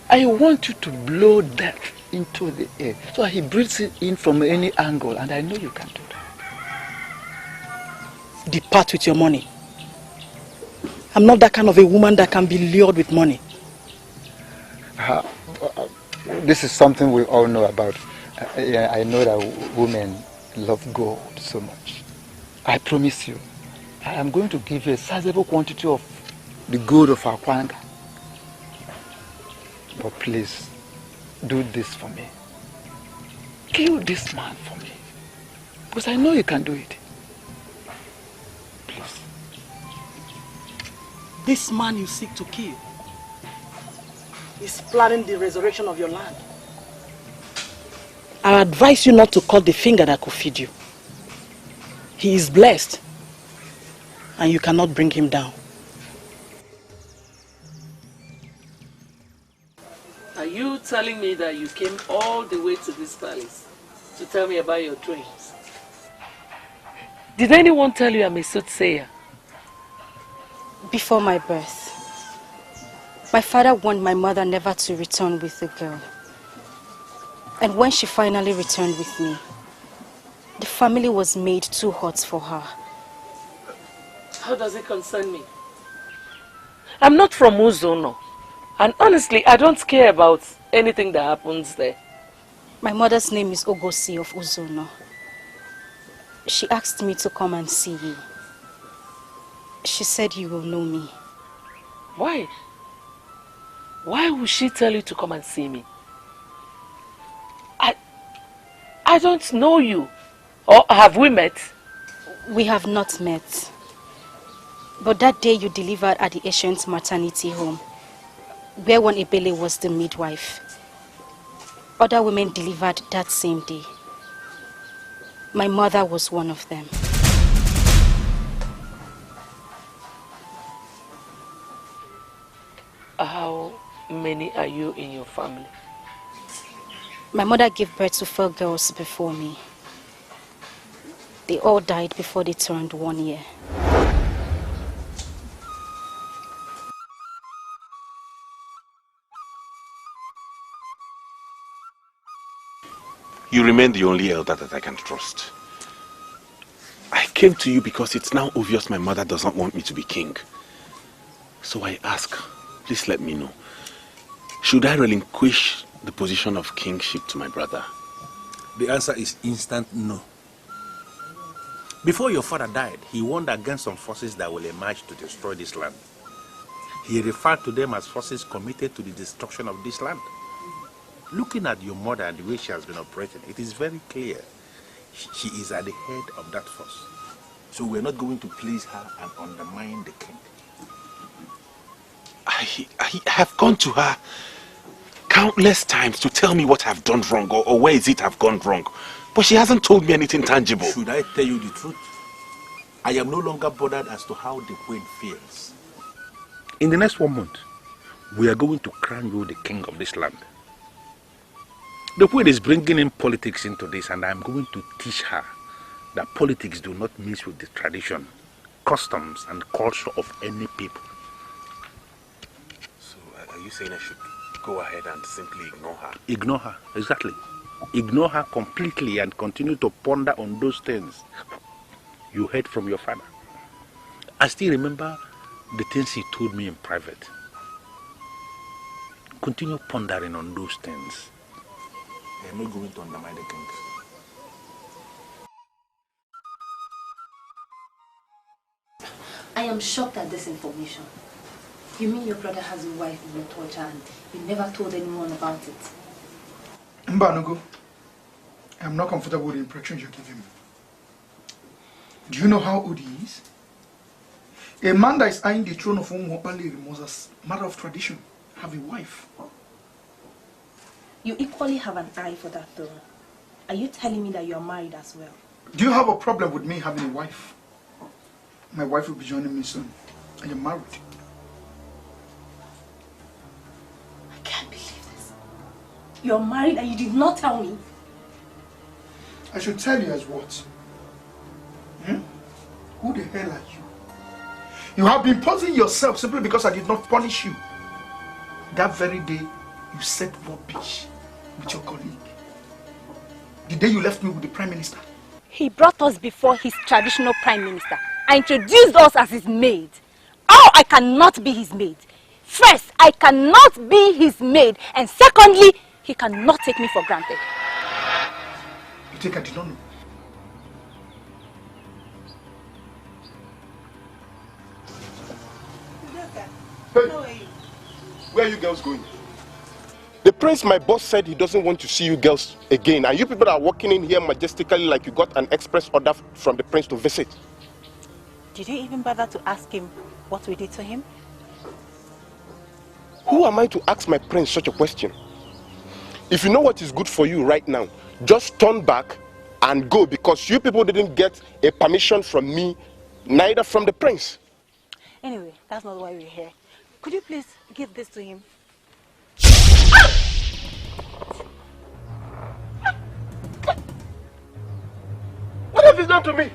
I want you to blow that into the air so he breathes it in from any angle, and I know you can do that. Depart with your money. I'm not that kind of a woman that can be lured with money. This is something we all know about. I know that women love gold so much. I promise you, I am going to give you a sizable quantity of the gold of our Kwanga. But please, do this for me. Kill this man for me. Because I know you can do it. Please. This man you seek to kill is planning the resurrection of your land. I advise you not to cut the finger that could feed you. He is blessed, and you cannot bring him down. Are you telling me that you came all the way to this palace to tell me about your dreams? Did anyone tell you I'm a soothsayer? Before my birth, my father warned my mother never to return with the girl. And when she finally returned with me, the family was made too hot for her. How does it concern me? I'm not from Ezeonu. And honestly, I don't care about anything that happens there. My mother's name is Ngozi of Ezeonu. She asked me to come and see you. She said you will know me. Why? Why would she tell you to come and see me? I don't know you. Or have we met? We have not met. But that day you delivered at the ancient maternity home, where one Ebele was the midwife. Other women delivered that same day. My mother was one of them. How many are you in your family? My mother gave birth to 4 girls before me. They all died before they turned 1 year. You remain the only elder that I can trust. I came to you because it's now obvious my mother doesn't want me to be king. So I ask, please let me know. Should I relinquish the position of kingship to my brother? The answer is instant no. Before your father died, he warned against some forces that will emerge to destroy this land. He referred to them as forces committed to the destruction of this land. Looking at your mother and the way she has been operating, it is very clear she is at the head of that force. So we're not going to please her and undermine the king. I have gone to her countless times to tell me what I've done wrong or where is it I've gone wrong. But she hasn't told me anything tangible. Should I tell you the truth? I am no longer bothered as to how the queen feels. In the next 1 month, we are going to crown you the king of this land. The queen is bringing in politics into this, and I'm going to teach her that politics do not mix with the tradition, customs, and culture of any people. So are you saying I should go ahead and simply ignore her? Ignore her, exactly. Ignore her completely and continue to ponder on those things you heard from your father. I still remember the things he told me in private. Continue pondering on those things. They are not going to undermine the king. I am shocked at this information. You mean your brother has a wife in torture and you never told anyone about it? Mbanogo, I am not comfortable with the impression you're giving me. Do you know how old he is? A man that is eyeing the throne of Umwapale must, as a matter of tradition, have a wife. You equally have an eye for that throne. Are you telling me that you are married as well? Do you have a problem with me having a wife? My wife will be joining me soon. I am married. I can't believe this. You're married and you did not tell me. I should tell you as what? Who the hell are you? You have been posing yourself simply because I did not punish you. That very day, you said rubbish with your colleague. The day you left me with the Prime Minister. He brought us before his traditional Prime Minister and introduced us as his maid. Oh, I cannot be his maid. First, I cannot be his maid. And secondly, he cannot take me for granted. You think I did not know? Hey, where are you girls going? The prince, my boss, said he doesn't want to see you girls again. And you people are walking in here majestically like you got an express order from the prince to visit. Did you even bother to ask him what we did to him? Who am I to ask my prince such a question? If you know what is good for you right now, just turn back and go, because you people didn't get a permission from me, neither from the prince. Anyway, that's not why we're here. Could you please give this to him? What have you done to me?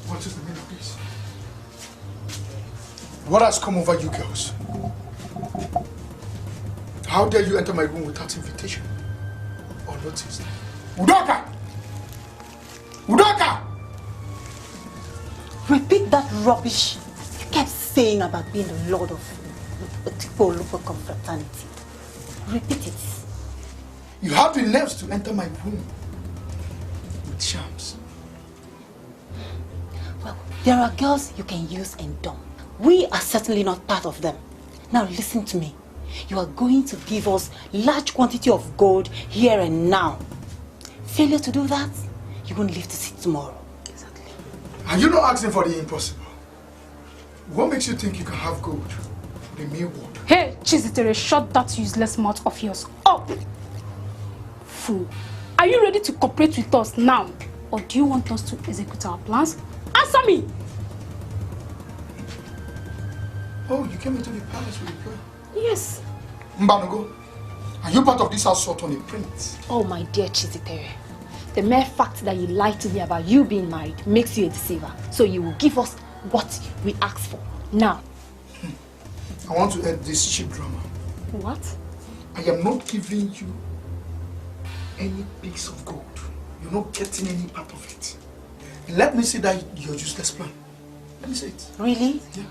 What is the meaning of this? What has come over you girls? How dare you enter my room without invitation or notice? Udoka! Udoka! Repeat that rubbish you kept saying about being the lord of Tipo confraternity. Repeat it. You have the nerves to enter my room with charms. Well, there are girls you can use and dump. We are certainly not part of them. Now listen to me. You are going to give us large quantity of gold here and now. Failure to do that, you won't live to see tomorrow. Exactly. Are you not asking for the impossible? What makes you think you can have gold with a mere word? Hey, Chizitere, shut that useless mouth of yours up! Fool. Are you ready to cooperate with us now? Or do you want us to execute our plans? Answer me! Oh, you came into the palace with a plan? Yes. Mbanogo, are you part of this assault on a prince? Oh, my dear Chizitere. The mere fact that you lied to me about you being married makes you a deceiver. So you will give us what we asked for. Now. I want to end this cheap drama. What? I am not giving you any piece of gold. You're not getting any part of it. Let me see that your useless plan. Let me see it. Really? Yeah.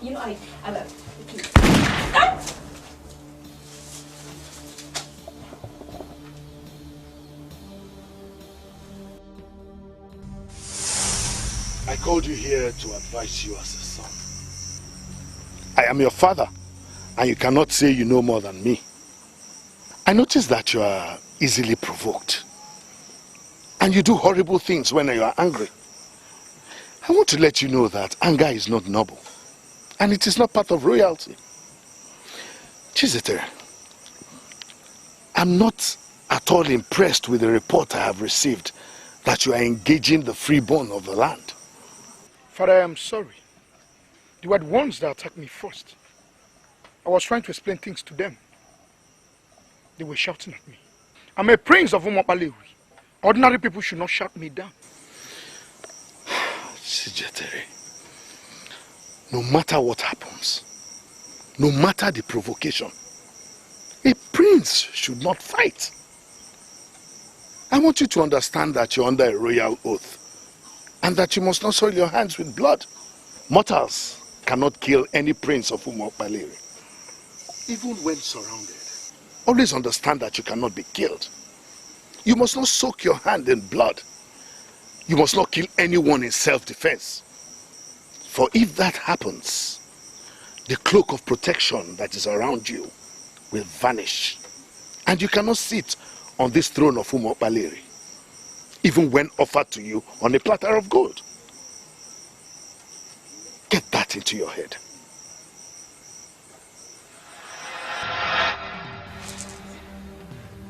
You know, I please. I called you here to advise you as a son. I am your father, and you cannot say you know more than me. I notice that you are easily provoked, and you do horrible things when you are angry. I want to let you know that anger is not noble, and it is not part of royalty. Chizitere, I'm not at all impressed with the report I have received that you are engaging the freeborn of the land. Father, I am sorry. They were the ones that attacked me first. I was trying to explain things to them. They were shouting at me. I'm a prince of Umwapale. Ordinary people should not shout me down. Chizitere, No matter what happens, no matter the provocation, a prince should not fight. I want you to understand that you're under a royal oath and that you must not soil your hands with blood. Mortals cannot kill any prince of Umokbaleri, even when surrounded. Always understand that you cannot be killed. You must not soak your hand in blood. You must not kill anyone in self-defense. For if that happens, the cloak of protection that is around you will vanish. And you cannot sit on this throne of Umokbaleri, even when offered to you on a platter of gold. Get that into your head.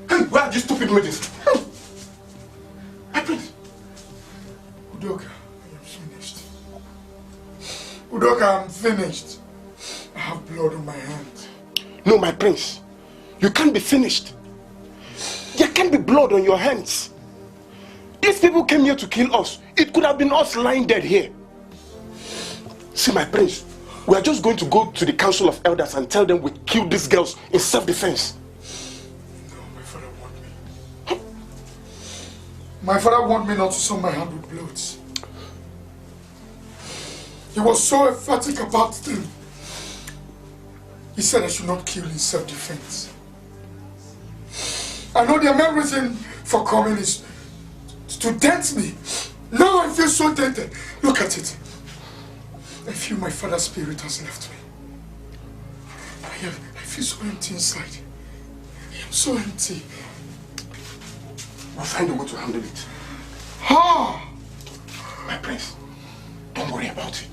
Hey, where are these stupid maidens? My prince. Udoka, I am finished. Udoka, I'm finished. I have blood on my hands. No, my prince. You can't be finished. There can't be blood on your hands. These people came here to kill us. It could have been us lying dead here. See, my prince, we are just going to go to the council of elders and tell them we killed these girls in self-defense. No, my father wants me. My father wants me not to soil my hand with blood. He was so emphatic about them. He said I should not kill in self-defense. I know their main reason for coming is to dent me. Now I feel so dented. Look at it. I feel my father's spirit has left me. I feel so empty inside. I am so empty. We'll find a way to handle it. Ah! My prince, don't worry about it.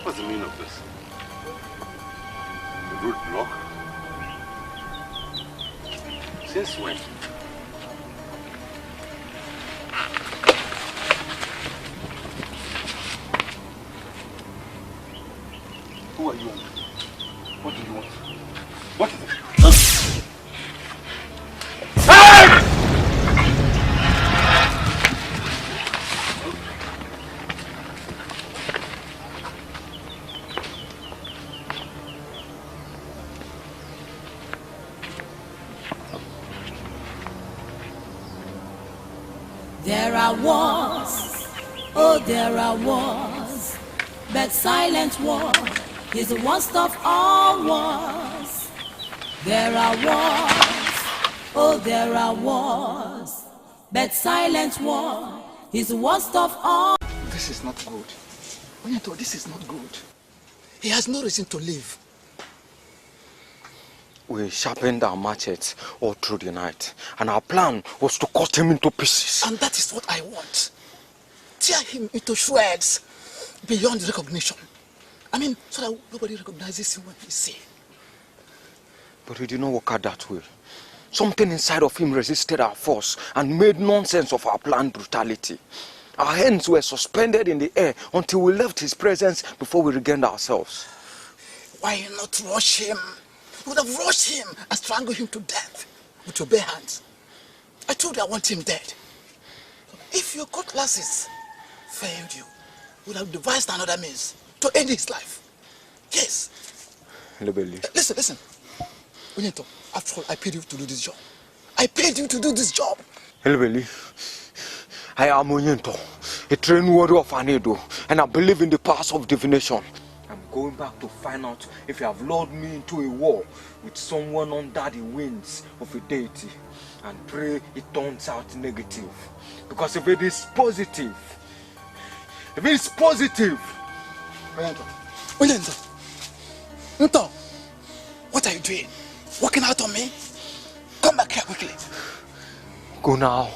What's the meaning of this? The road block? Since when? Who are you? What do you want? What is it? There are wars, oh there are wars, but silent war is the worst of all wars. There are wars, oh there are wars, but silent war is the worst of all. This is not good. Onyeto, this is not good. He has no reason to live. We sharpened our machetes all through the night, and our plan was to cut him into pieces. And that is what I want. Tear him into shreds beyond recognition. I mean, so that nobody recognizes him when he see. But it did not work out that way. Something inside of him resisted our force and made nonsense of our planned brutality. Our hands were suspended in the air until we left his presence before we regained ourselves. Why not rush him? You would have rushed him and strangled him to death with your bare hands. I told you I want him dead. If your cutlasses failed you, you would have devised another means to end his life. Yes. Listen. Onyeto, after all, I paid you to do this job. I paid you to do this job. Helbeli, I am Onyeto, a trained warrior of Anedo, and I believe in the powers of divination. I'm going back to find out if you have lured me into a war with someone under the wings of a deity, and pray it turns out negative. Because if it is positive, Onyeto, what are you doing? Walking out on me? Come back here quickly. Go now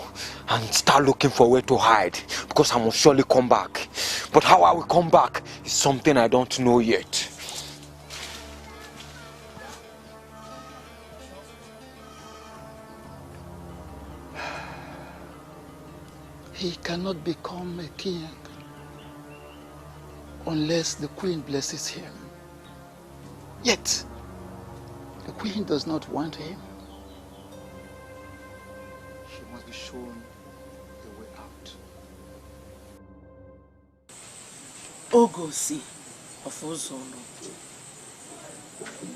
and start looking for where to hide, because I must surely come back. But how I will come back is something I don't know yet. He cannot become a king unless the queen blesses him. Yet, the queen does not want him. She must be shown the way out. Ngozi of Ezeonu.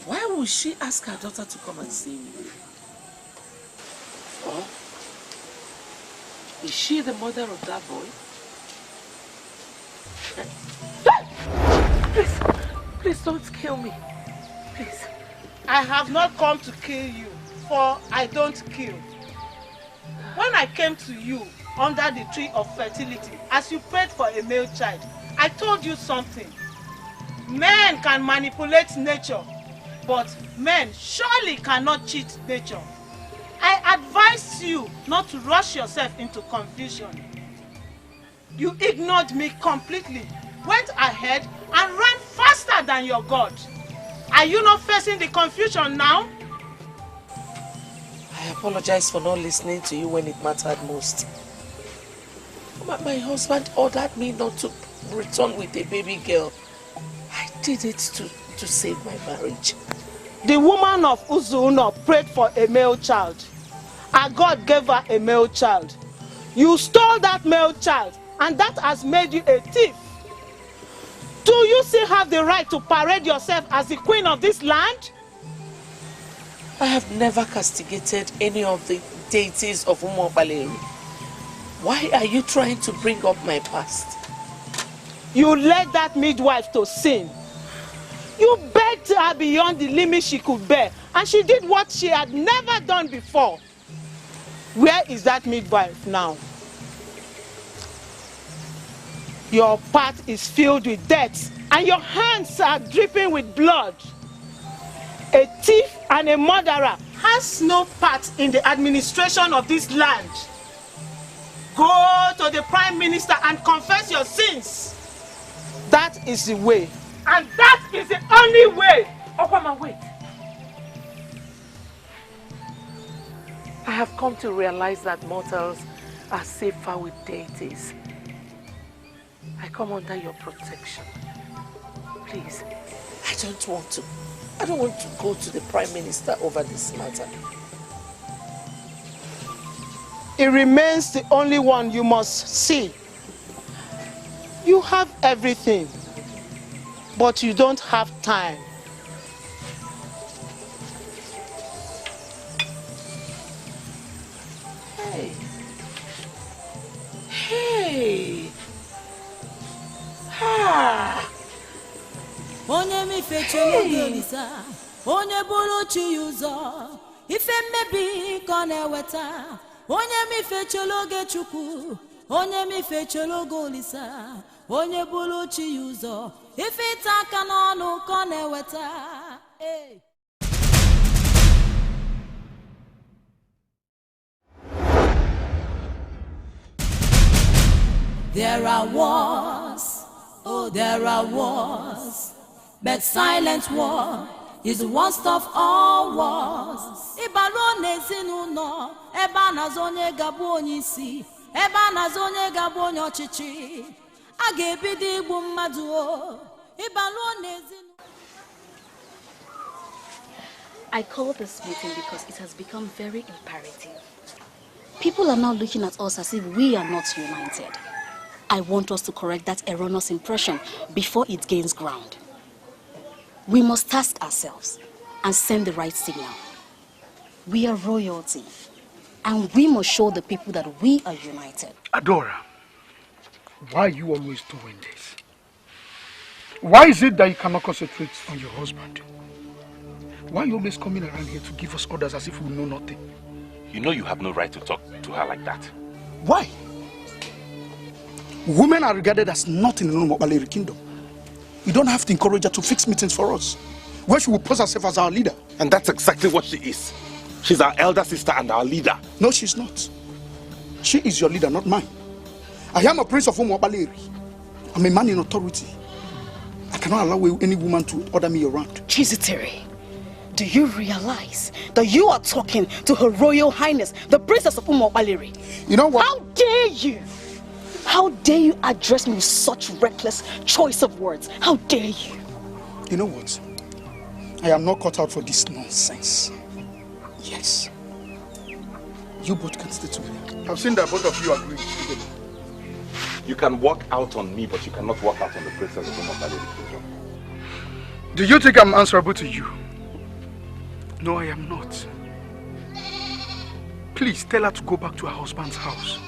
Why would she ask her daughter to come and see me? Or is she the mother of that boy? Please don't kill me. Please. I have not come to kill you, for I don't kill. When I came to you under the tree of fertility, as you prayed for a male child, I told you something. Men can manipulate nature, but men surely cannot cheat nature. I advised you not to rush yourself into confusion. You ignored me completely, went ahead and ran faster than your God. Are you not facing the confusion now? I apologize for not listening to you when it mattered most. My husband ordered me not to return with a baby girl. I did it to save my marriage. The woman of Ezeonu prayed for a male child, and God gave her a male child. You stole that male child, and that has made you a thief. Do you still have the right to parade yourself as the queen of this land? I have never castigated any of the deities of Umuobaleri. Why are you trying to bring up my past? You led that midwife to sin. You begged her beyond the limit she could bear, and she did what she had never done before. Where is that midwife now? Your path is filled with death, and your hands are dripping with blood. A thief and a murderer has no part in the administration of this land. Go to the Prime Minister and confess your sins. That is the way. And that is the only way. Okwama, wait. I have come to realize that mortals are safer with deities. I come under your protection. Please, I don't want to go to the Prime Minister over this matter. It remains the only one you must see. You have everything, but you don't have time. Hey! Ha! Onye mi fechelo gelisa, onye bulu chi yuzo, ife mmebi ka na-eweta. Onye mi fechelo ge Chukwu, onye mi fechelo golisa, onye bulu chi yuzo, ife ita aka n'ọnụ ka na-eweta. Hey! There are wars, oh there are wars, but silent war is the worst of all wars. Ibalo n'ezinụlọ, ebe a na-azụ onye ga-abụ onye isi, ebe a na-azụ onye ga-abụ onye ọchịchị, a ga-ebido igbu mmadụ o. Ibalo n'ezinụlọ. I call this meeting because it has become very imperative. People are now looking at us as if we are not united. I want us to correct that erroneous impression before it gains ground. We must task ourselves and send the right signal. We are royalty, and we must show the people that we are united. Adora, why are you always doing this? Why is it that you cannot concentrate on your husband? Why are you always coming around here to give us orders as if we know nothing? You know you have no right to talk to her like that. Why? Women are regarded as nothing in the Umuobaleri kingdom. You don't have to encourage her to fix meetings for us, where she will pose herself as our leader. And that's exactly what she is. She's our elder sister and our leader. No, she's not. She is your leader, not mine. I am a prince of Umuobaleri. I'm a man in authority. I cannot allow any woman to order me around. Chizitere, do you realize that you are talking to Her Royal Highness, the Princess of Umuobaleri? You know what? How dare you? How dare you address me with such reckless choice of words? How dare you? You know what? I am not cut out for this nonsense. Yes. You both can stay together. I've seen that both of you agree together. You can walk out on me, but you cannot walk out on the princess of Banished. Do you think I'm answerable to you? No, I am not. Please tell her to go back to her husband's house.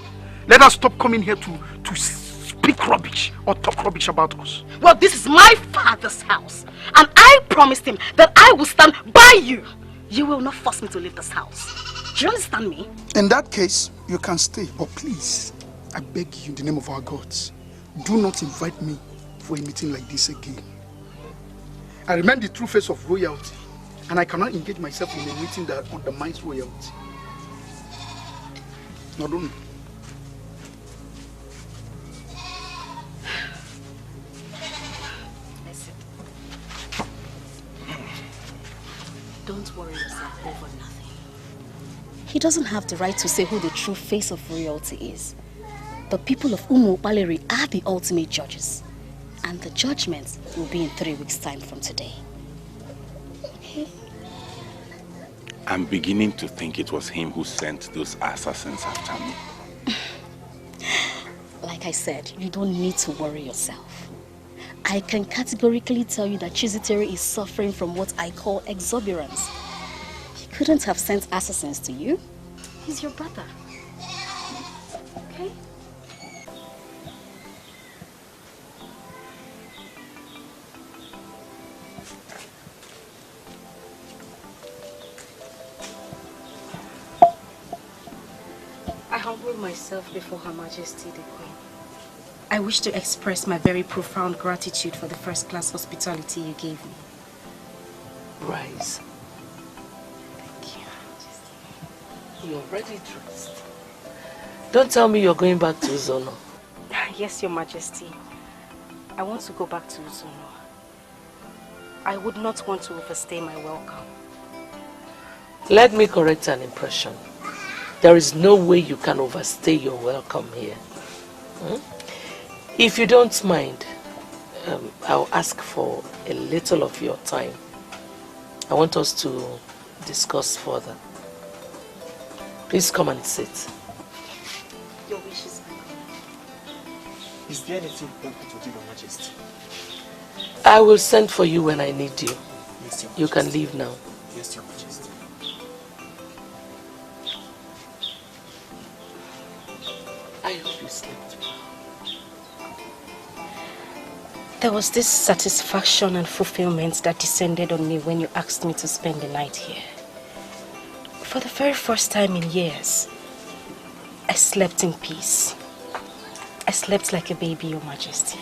Let her stop coming here to speak rubbish or talk rubbish about us. Well, this is my father's house, and I promised him that I will stand by you. You will not force me to leave this house. Do you understand me? In that case, you can stay, but please, I beg you in the name of our gods, do not invite me for a meeting like this again. I remain the true face of royalty, and I cannot engage myself in a meeting that undermines royalty. No, don't. Listen. Don't worry yourself over nothing. He doesn't have the right to say who the true face of royalty is. The people of Banished are the ultimate judges. And the judgment will be in 3 weeks' time from today. Okay? I'm beginning to think it was him who sent those assassins after me. Like I said, you don't need to worry yourself. I can categorically tell you that Chizitere is suffering from what I call exuberance. He couldn't have sent assassins to you. He's your brother. Okay? I humble myself before Her Majesty the Queen. I wish to express my very profound gratitude for the first-class hospitality you gave me. Rise. Thank you, Majesty. You're already dressed. Don't tell me you're going back to Ezeonu. Yes, Your Majesty. I want to go back to Ezeonu. I would not want to overstay my welcome. Let me correct an impression. There is no way you can overstay your welcome here. If you don't mind, I'll ask for a little of your time. I want us to discuss further. Please come and sit. Your wish is my command. Is there anything you want me to do, Your Majesty? I will send for you when I need you. Yes, Your Majesty. You can leave now. Yes, Your Majesty. I hope you slept well. There was this satisfaction and fulfillment that descended on me when you asked me to spend the night here. For the very first time in years, I slept in peace. I slept like a baby, Your Majesty.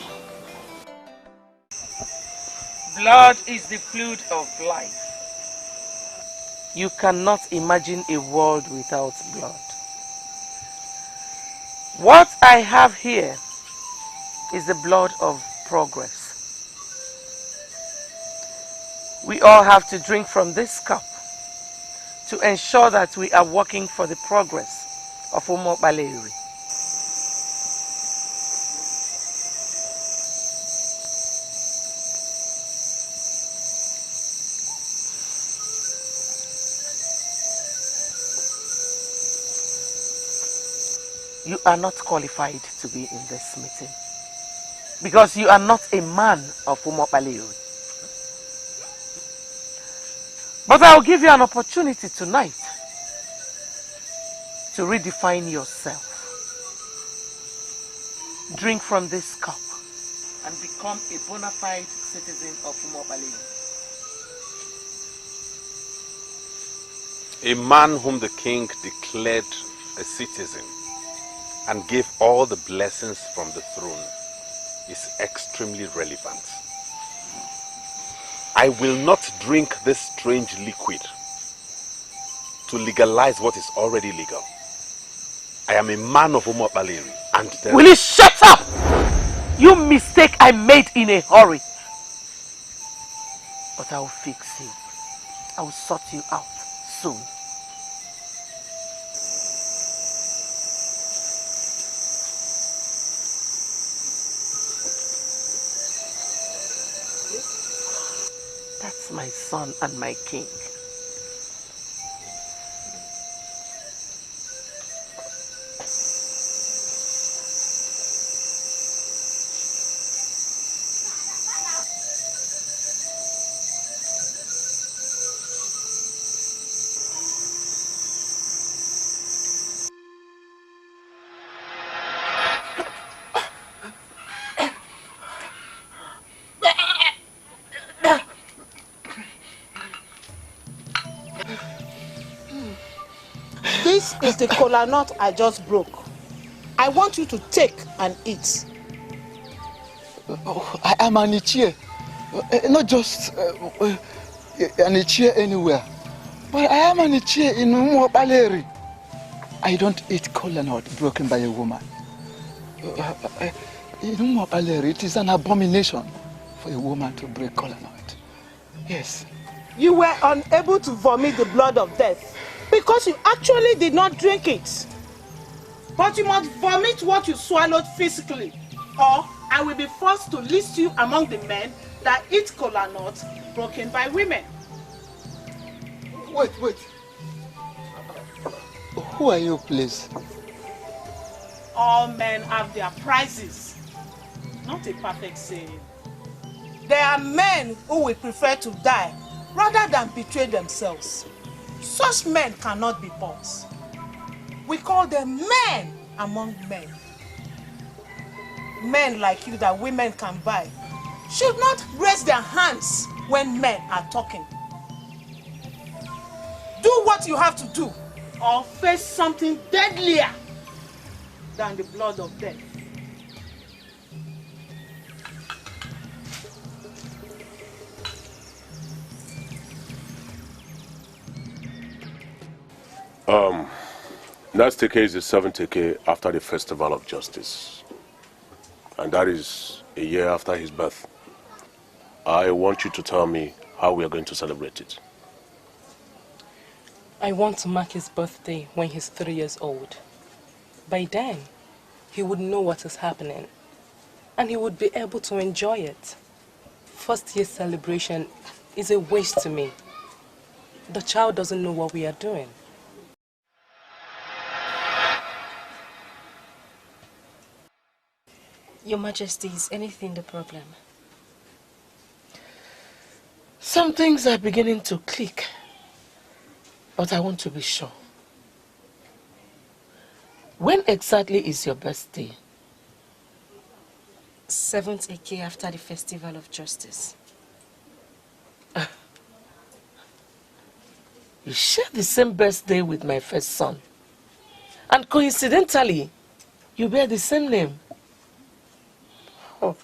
Blood is the fluid of life. You cannot imagine a world without blood. What I have here is the blood of progress. We all have to drink from this cup to ensure that we are working for the progress of Banished. You are not qualified to be in this meeting because you are not a man of Banished. But I'll give you an opportunity tonight to redefine yourself. Drink from this cup and become a bona fide citizen of Banished. A man whom the king declared a citizen and gave all the blessings from the throne is extremely relevant. I will not drink this strange liquid to legalize what is already legal. I am a man of Banished, and Will you shut up? You mistake I made in a hurry. But I will fix you. I will sort you out soon. That's my son and my king. This is the kola nut I just broke. I want you to take and eat. Oh, I am an Ichie. Not just an Ichie anywhere. But I am an Ichie in Umuopaleri. I don't eat kola nut broken by a woman. In Umuopaleri, it is an abomination for a woman to break kola nut. Yes. You were unable to vomit the blood of death because you actually did not drink it. But you must vomit what you swallowed physically, or I will be forced to list you among the men that eat kola nuts broken by women. Wait. Who are you, please? All men have their prices. Not a perfect saying. There are men who will prefer to die rather than betray themselves. Such men cannot be bought. We call them men among men. Men like you that women can buy should not raise their hands when men are talking. Do what you have to do, or face something deadlier than the blood of death. Next Teke is the 7th Teke after the Festival of Justice. And that is a year after his birth. I want you to tell me how we are going to celebrate it. I want to mark his birthday when he's 3 years old. By then, he would know what is happening, and he would be able to enjoy it. First year celebration is a waste to me. The child doesn't know what we are doing. Your Majesty, is anything the problem? Some things are beginning to click, but I want to be sure. When exactly is your birthday? 7th Eke after the Festival of Justice. You share the same birthday with my first son. And coincidentally, you bear the same name. Oh.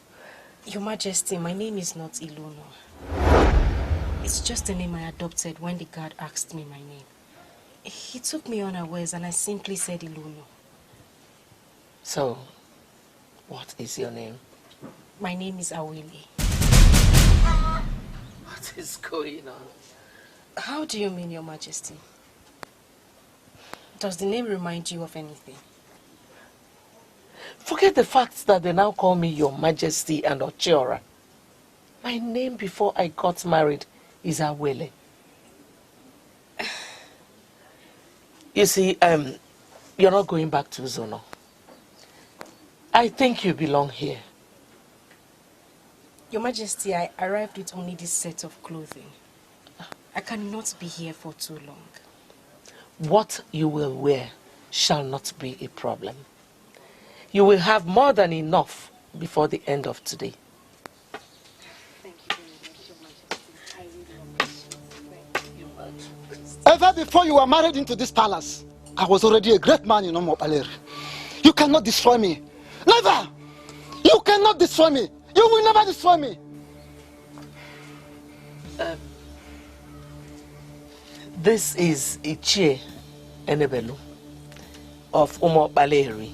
Your Majesty, my name is not Ezeonu. It's just the name I adopted when the guard asked me my name. He took me unawares and I simply said Ezeonu. So, what is your name? My name is Awele. What is going on? How do you mean, Your Majesty? Does the name remind you of anything? Forget the fact that they now call me Your Majesty and Ochiora. My name before I got married is Awele. You see, you're not going back to Ezeonu. I think you belong here. Your Majesty, I arrived with only this set of clothing. I cannot be here for too long. What you will wear shall not be a problem. You will have more than enough before the end of today. Thank you very much, Your Majesty. I really appreciate it. Thank you. Ever before you were married into this palace, I was already a great man in Umuopaleri. You cannot destroy me. Never! You cannot destroy me. You will never destroy me. This is Ichie Enebelu of Umuopaleri,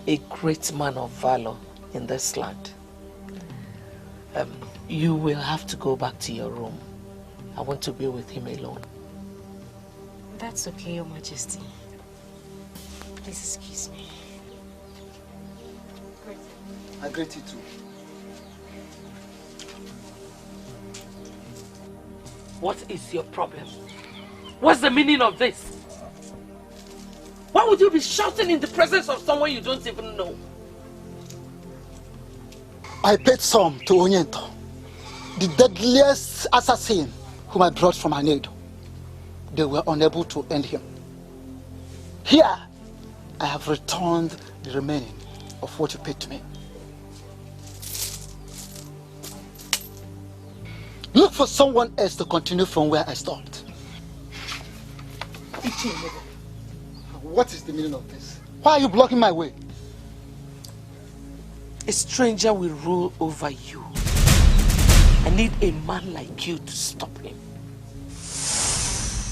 a great man of valor in this land. You will have to go back to your room. I want to be with him alone. That's okay, Your Majesty. Please excuse me. I greet you too. What is your problem? What's the meaning of this? Why would you be shouting in the presence of someone you don't even know? I paid some to Onyento, the deadliest assassin whom I brought from Anedo. They were unable to end him. Here, I have returned the remaining of what you paid to me. Look for someone else to continue from where I stopped. What is the meaning of this? Why are you blocking my way? A stranger will rule over you. I need a man like you to stop him.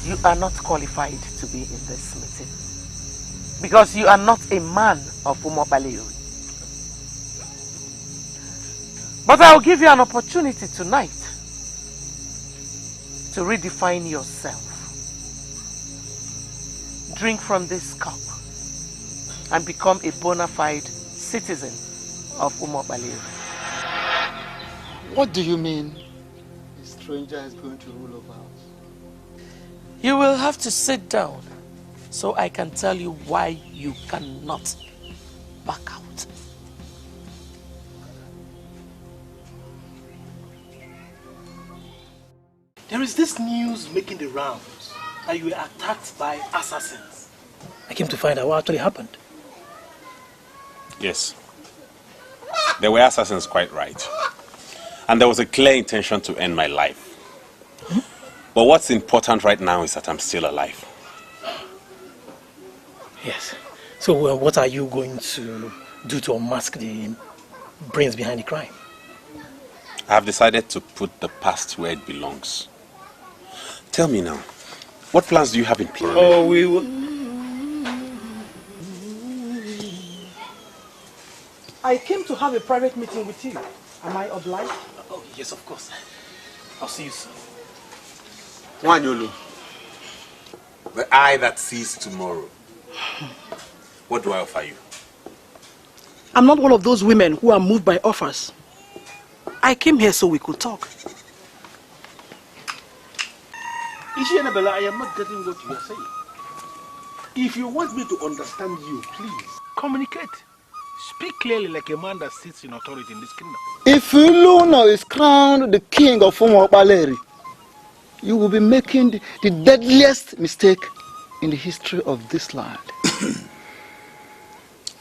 You are not qualified to be in this meeting because you are not a man of Umobaleori. But I will give you an opportunity tonight to redefine yourself. Drink from this cup and become a bona fide citizen of Umobaleori. What do you mean a stranger is going to rule over us? You will have to sit down so I can tell you why you cannot back out. There is this news making the rounds that you were attacked by assassins. I came to find out what actually happened. Yes. There were assassins, quite right. And there was a clear intention to end my life. But what's important right now is that I'm still alive. Yes. So what are you going to do to unmask the brains behind the crime? I have decided to put the past where it belongs. Tell me now, what plans do you have in place? Oh, we will... I came to have a private meeting with you. Am I obliged? Oh, yes, of course. I'll see you soon. Wanyolu, the eye that sees tomorrow. What do I offer you? I'm not one of those women who are moved by offers. I came here so we could talk. Ishianabella, I am not getting what you are saying. If you want me to understand you, please communicate. Speak clearly like a man that sits in authority in this kingdom. If Ezeonu is crowned the king of Umobaleori, you will be making the deadliest mistake in the history of this land.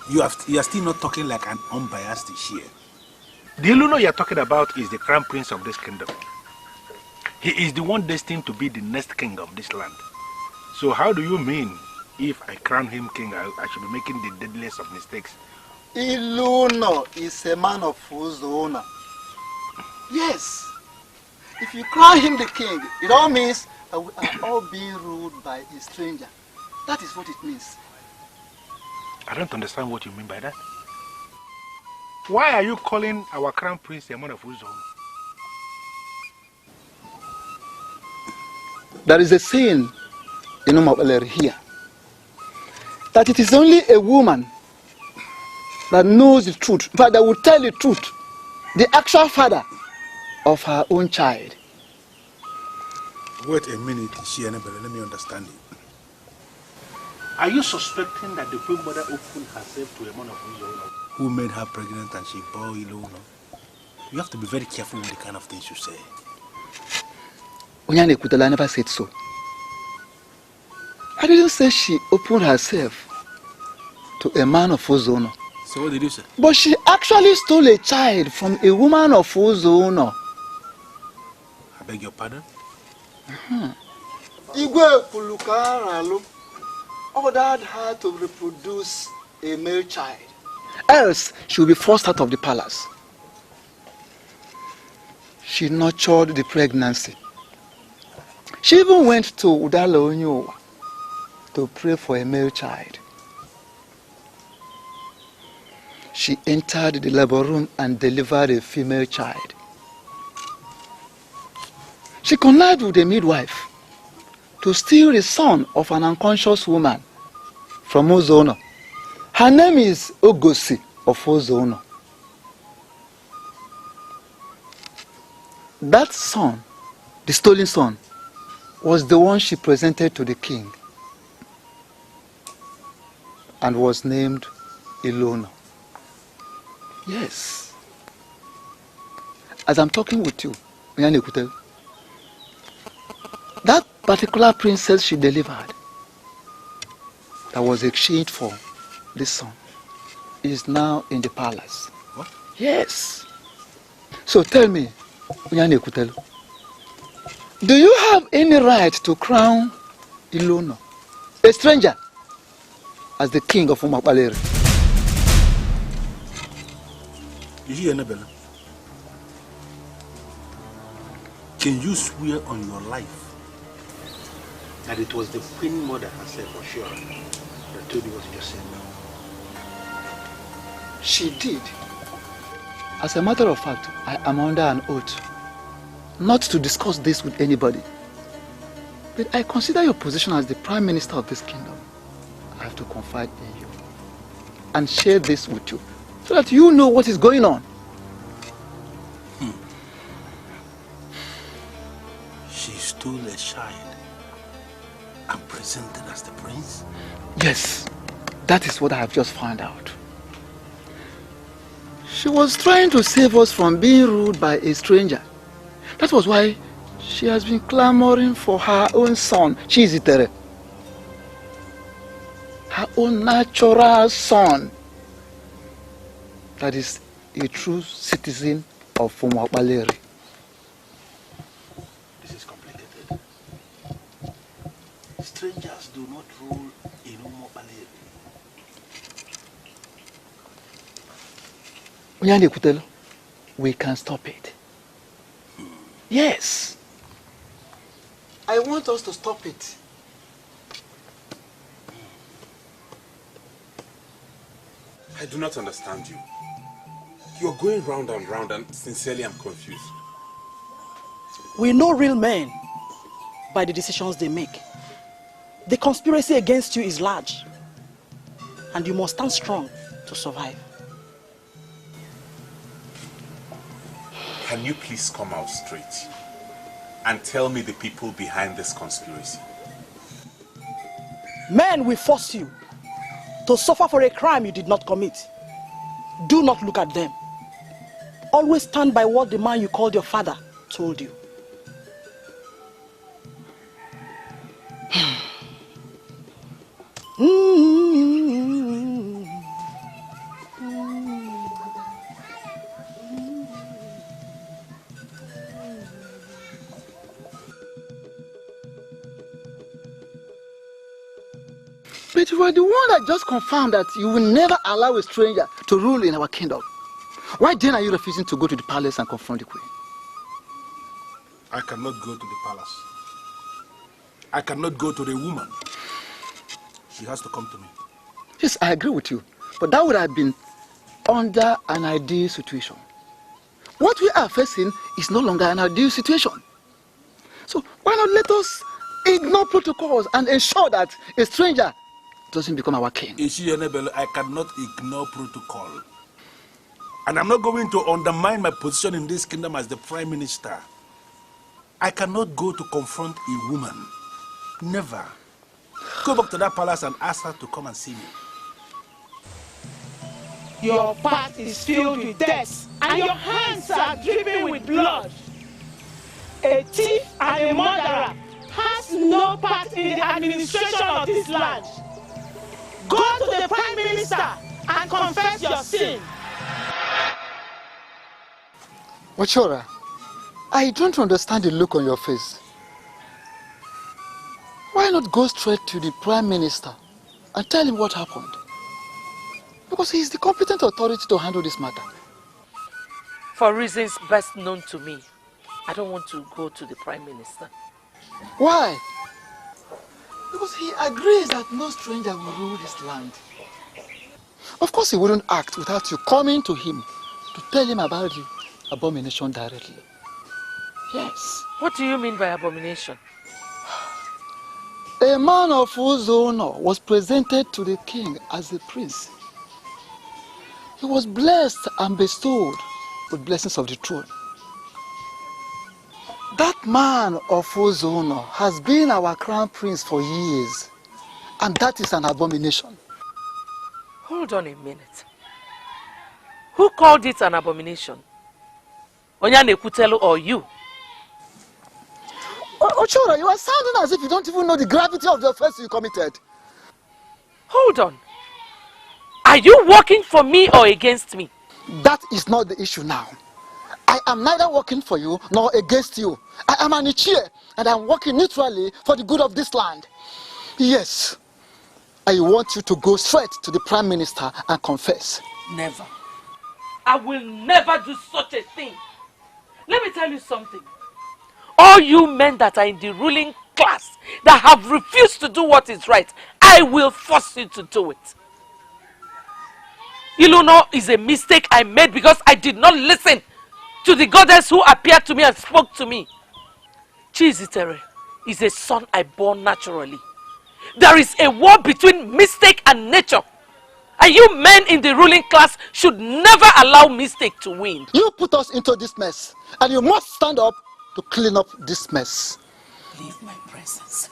You are still not talking like an unbiased Ishia. The Ezeonu you are talking about is the crown prince of this kingdom. He is the one destined to be the next king of this land. So how do you mean if I crown him king, I should be making the deadliest of mistakes? Ezeonu is a man of Ezeonu. Yes. If you crown him the king, it all means that we are all being ruled by a stranger. That is what it means. I don't understand what you mean by that. Why are you calling our crown prince a man of Ezeonu? There is a saying in Umobaleori here that it is only a woman that knows the truth, in fact, that will tell the truth, the actual father of her own child. Wait a minute, Ishianabella, let me understand it. Are you suspecting that the queen mother opened herself to a man of Ezeonu who made her pregnant and she bore Ezeonu? You have to be very careful with the kind of things you say. Onyane Kutala never said so. I didn't say she opened herself to a man of Ezeonu. So what did you say? But she actually stole a child from a woman of Ezeonu. I beg your pardon? Igwe Pulukaralu ordered her to reproduce a male child. Else, she will be forced out of the palace. She nurtured the pregnancy. She even went to Udala Onyowa to pray for a male child. She entered the labor room and delivered a female child. She connived with a midwife to steal the son of an unconscious woman from Ezeonu. Her name is Ngozi of Ezeonu. That son, the stolen son, was the one she presented to the king and was named Ezeonu. Yes. As I'm talking with you, that particular princess she delivered that was exchanged for this son is now in the palace. What? Yes. So tell me, do you have any right to crown Ezeonu, a stranger, as the king of Umakbaleri? You hear, Annabella? Can you swear on your life that it was the Queen Mother herself, for sure, that told you what you just said now? She did. As a matter of fact, I am under an oath not to discuss this with anybody. But I consider your position as the Prime Minister of this kingdom. I have to confide in you and share this with you so that you know what is going on. She stole a child and presented as the prince? Yes, that is what I have just found out. She was trying to save us from being ruled by a stranger. That was why she has been clamoring for her own son, Chizitere. Her own natural son. That is a true citizen of Umakbaleri. This is complicated. Strangers do not rule in Umakbaleri. We can stop it. Yes. I want us to stop it. I do not understand you. You're going round and sincerely I'm confused. We know real men by the decisions they make. The conspiracy against you is large, and you must stand strong to survive. Can you please come out straight and tell me the people behind this conspiracy? Men will force you to suffer for a crime you did not commit. Do not look at them. Always stand by what the man you called your father told you. But you are the one that just confirmed that you will never allow a stranger to rule in our kingdom. Why then are you refusing to go to the palace and confront the queen? I cannot go to the palace. I cannot go to the woman. She has to come to me. Yes, I agree with you. But that would have been under an ideal situation. What we are facing is no longer an ideal situation. So why not let us ignore protocols and ensure that a stranger doesn't become our king? I cannot ignore protocol. And I'm not going to undermine my position in this kingdom as the Prime Minister. I cannot go to confront a woman. Never. Go back to that palace and ask her to come and see me. Your path is filled with death, and your hands are dripping with blood. A thief and a murderer has no part in the administration of this land. Go to the Prime Minister and confess your sin. Wachora, I don't understand the look on your face. Why not go straight to the Prime Minister and tell him what happened? Because he is the competent authority to handle this matter. For reasons best known to me, I don't want to go to the Prime Minister. Why? Because he agrees that no stranger will rule this land. Of course he wouldn't act without you coming to him to tell him about the abomination directly. Yes. What do you mean by abomination? A man of Ezeonu was presented to the king as a prince. He was blessed and bestowed with blessings of the throne. That man of Ezeonu has been our crown prince for years, and that is an abomination. Hold on a minute. Who called it an abomination? Onyane Kutelu or you? Ochora, you are sounding as if you don't even know the gravity of the offense you committed. Hold on. Are you working for me or against me? That is not the issue now. I am neither working for you nor against you. I am an Ichie, and I am working neutrally for the good of this land. Yes, I want you to go straight to the Prime Minister and confess. Never. I will never do such a thing. Let me tell you something. All you men that are in the ruling class that have refused to do what is right, I will force you to do it. Iluno is a mistake I made because I did not listen to the goddess who appeared to me and spoke to me. Chizitere is a son I bore naturally. There is a war between mistake and nature. And you men in the ruling class should never allow mistake to win. You put us into this mess, and you must stand up to clean up this mess. Leave my presence.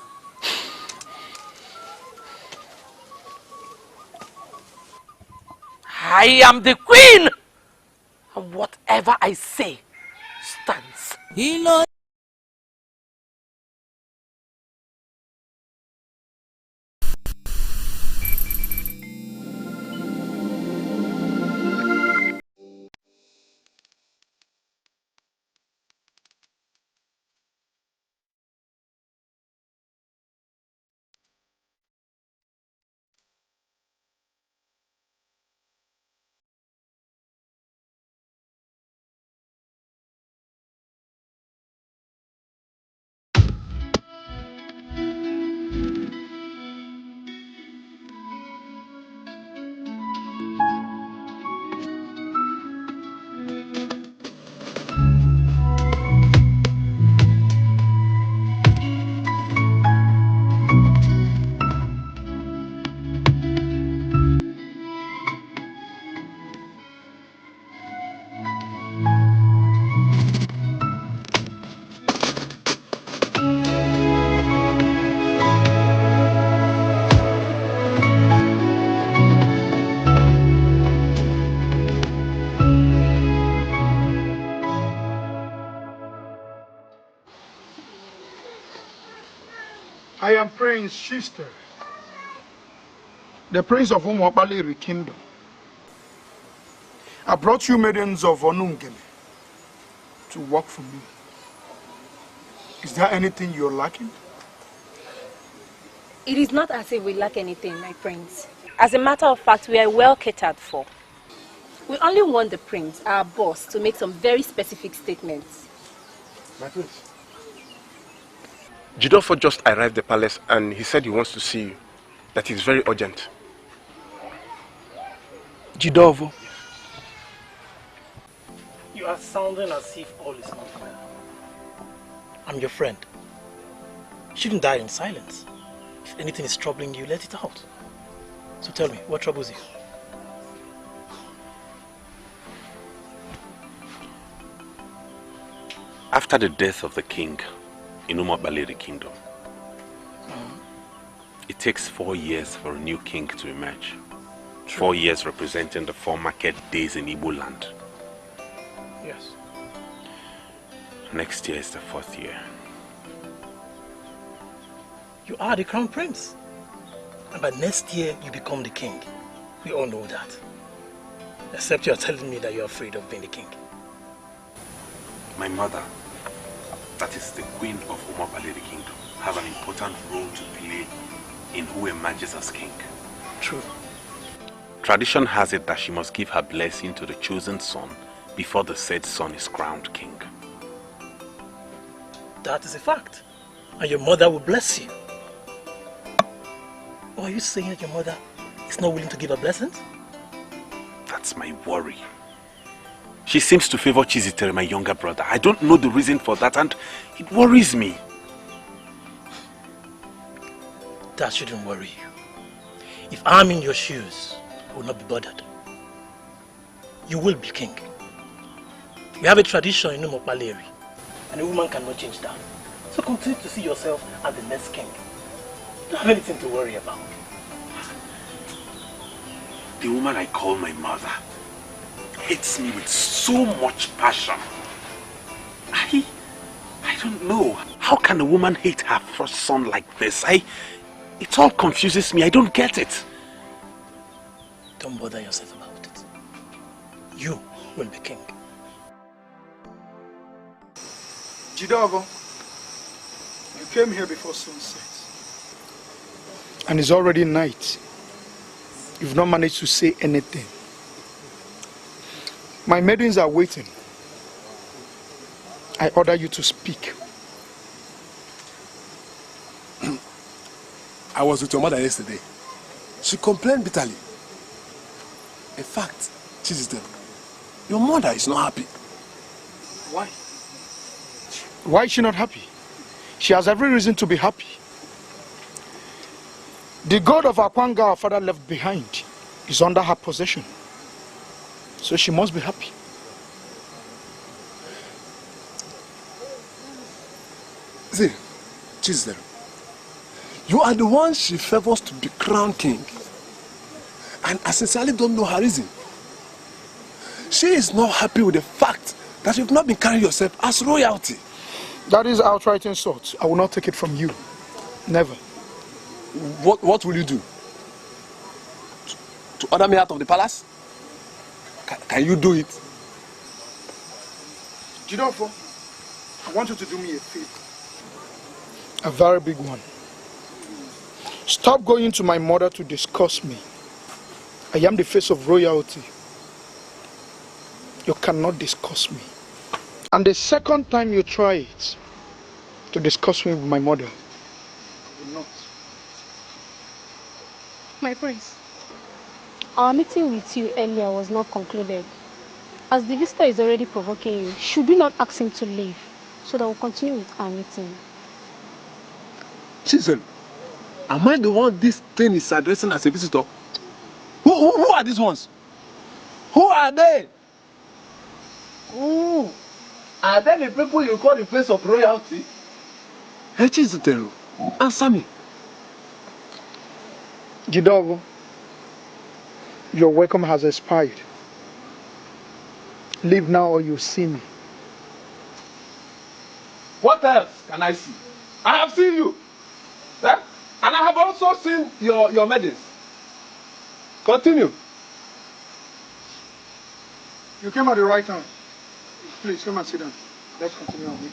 I am the queen, and whatever I say stands. I am Prince Shister, the Prince of Umuabaleri Kingdom. I brought you maidens of Onumgeme to work for me. Is there anything you're lacking? It is not as if we lack anything, my prince. As a matter of fact, we are well catered for. We only want the prince, our boss, to make some very specific statements. My prince. Jidofo just arrived at the palace and he said he wants to see you. That is very urgent. Jidofo? You are sounding as if all is not well. I'm your friend. You shouldn't die in silence. If anything is troubling you, let it out. So tell me, what troubles you? After the death of the king in Umuabaleri Kingdom, it takes 4 years for a new king to emerge. True. 4 years representing the 4 market days in Igbo land. Yes. Next year is the 4th year. You are the crown prince. And by next year, you become the king. We all know that. Except you are telling me that you're afraid of being the king. My mother, that is the queen of Umuabaleri Kingdom, has an important role to play in who emerges as king. True. Tradition has it that she must give her blessing to the chosen son before the said son is crowned king. That is a fact. And your mother will bless you. Or are you saying that your mother is not willing to give her blessings? That's my worry. She seems to favor Chizitere, my younger brother. I don't know the reason for that and it worries me. That shouldn't worry you. If I'm in your shoes, I will not be bothered. You will be king. We have a tradition in Umuabaleri And a woman cannot change that. So continue to see yourself as the next king. You don't have anything to worry about. The woman I call my mother hates me with so much passion. I don't know. How can a woman hate her first son like this? It all confuses me. I don't get it. Don't bother yourself about it. You will be king. Jidogo, you came here before sunset. And it's already night. You've not managed to say anything. My maidens are waiting. I order you to speak. I was with your mother yesterday. She complained bitterly. In fact, your mother is not happy. Why? Why is she not happy? She has every reason to be happy. The god of Akwanga our father left behind is under her possession. So she must be happy. See, Chisdel, you are the one she favors to be crowned king. And I sincerely don't know her reason. She is not happy with the fact that you've not been carrying yourself as royalty. That is outright insult. I will not take it from you. Never. What will you do? To order me out of the palace? Can you do it? Jidofo, I want you to do me a favor. A very big one. Stop going to my mother to discuss me. I am the face of royalty. You cannot discuss me. And the second time you try it, to discuss me with my mother, I will not. My prince, our meeting with you earlier was not concluded. As the visitor is already provoking you, should we not ask him to leave so that we'll continue with our meeting? Chisel, am I the one this thing is addressing as a visitor? Who are these ones? Who are they? Who? Are they the people you call the face of royalty? Hey, Chisel, answer me. Jidogo, your welcome has expired. Leave now or you'll see me. What else can I see? I have seen you. Eh? And I have also seen your maidens. Continue. You came at the right time. Please come and sit down. Let's continue our meeting.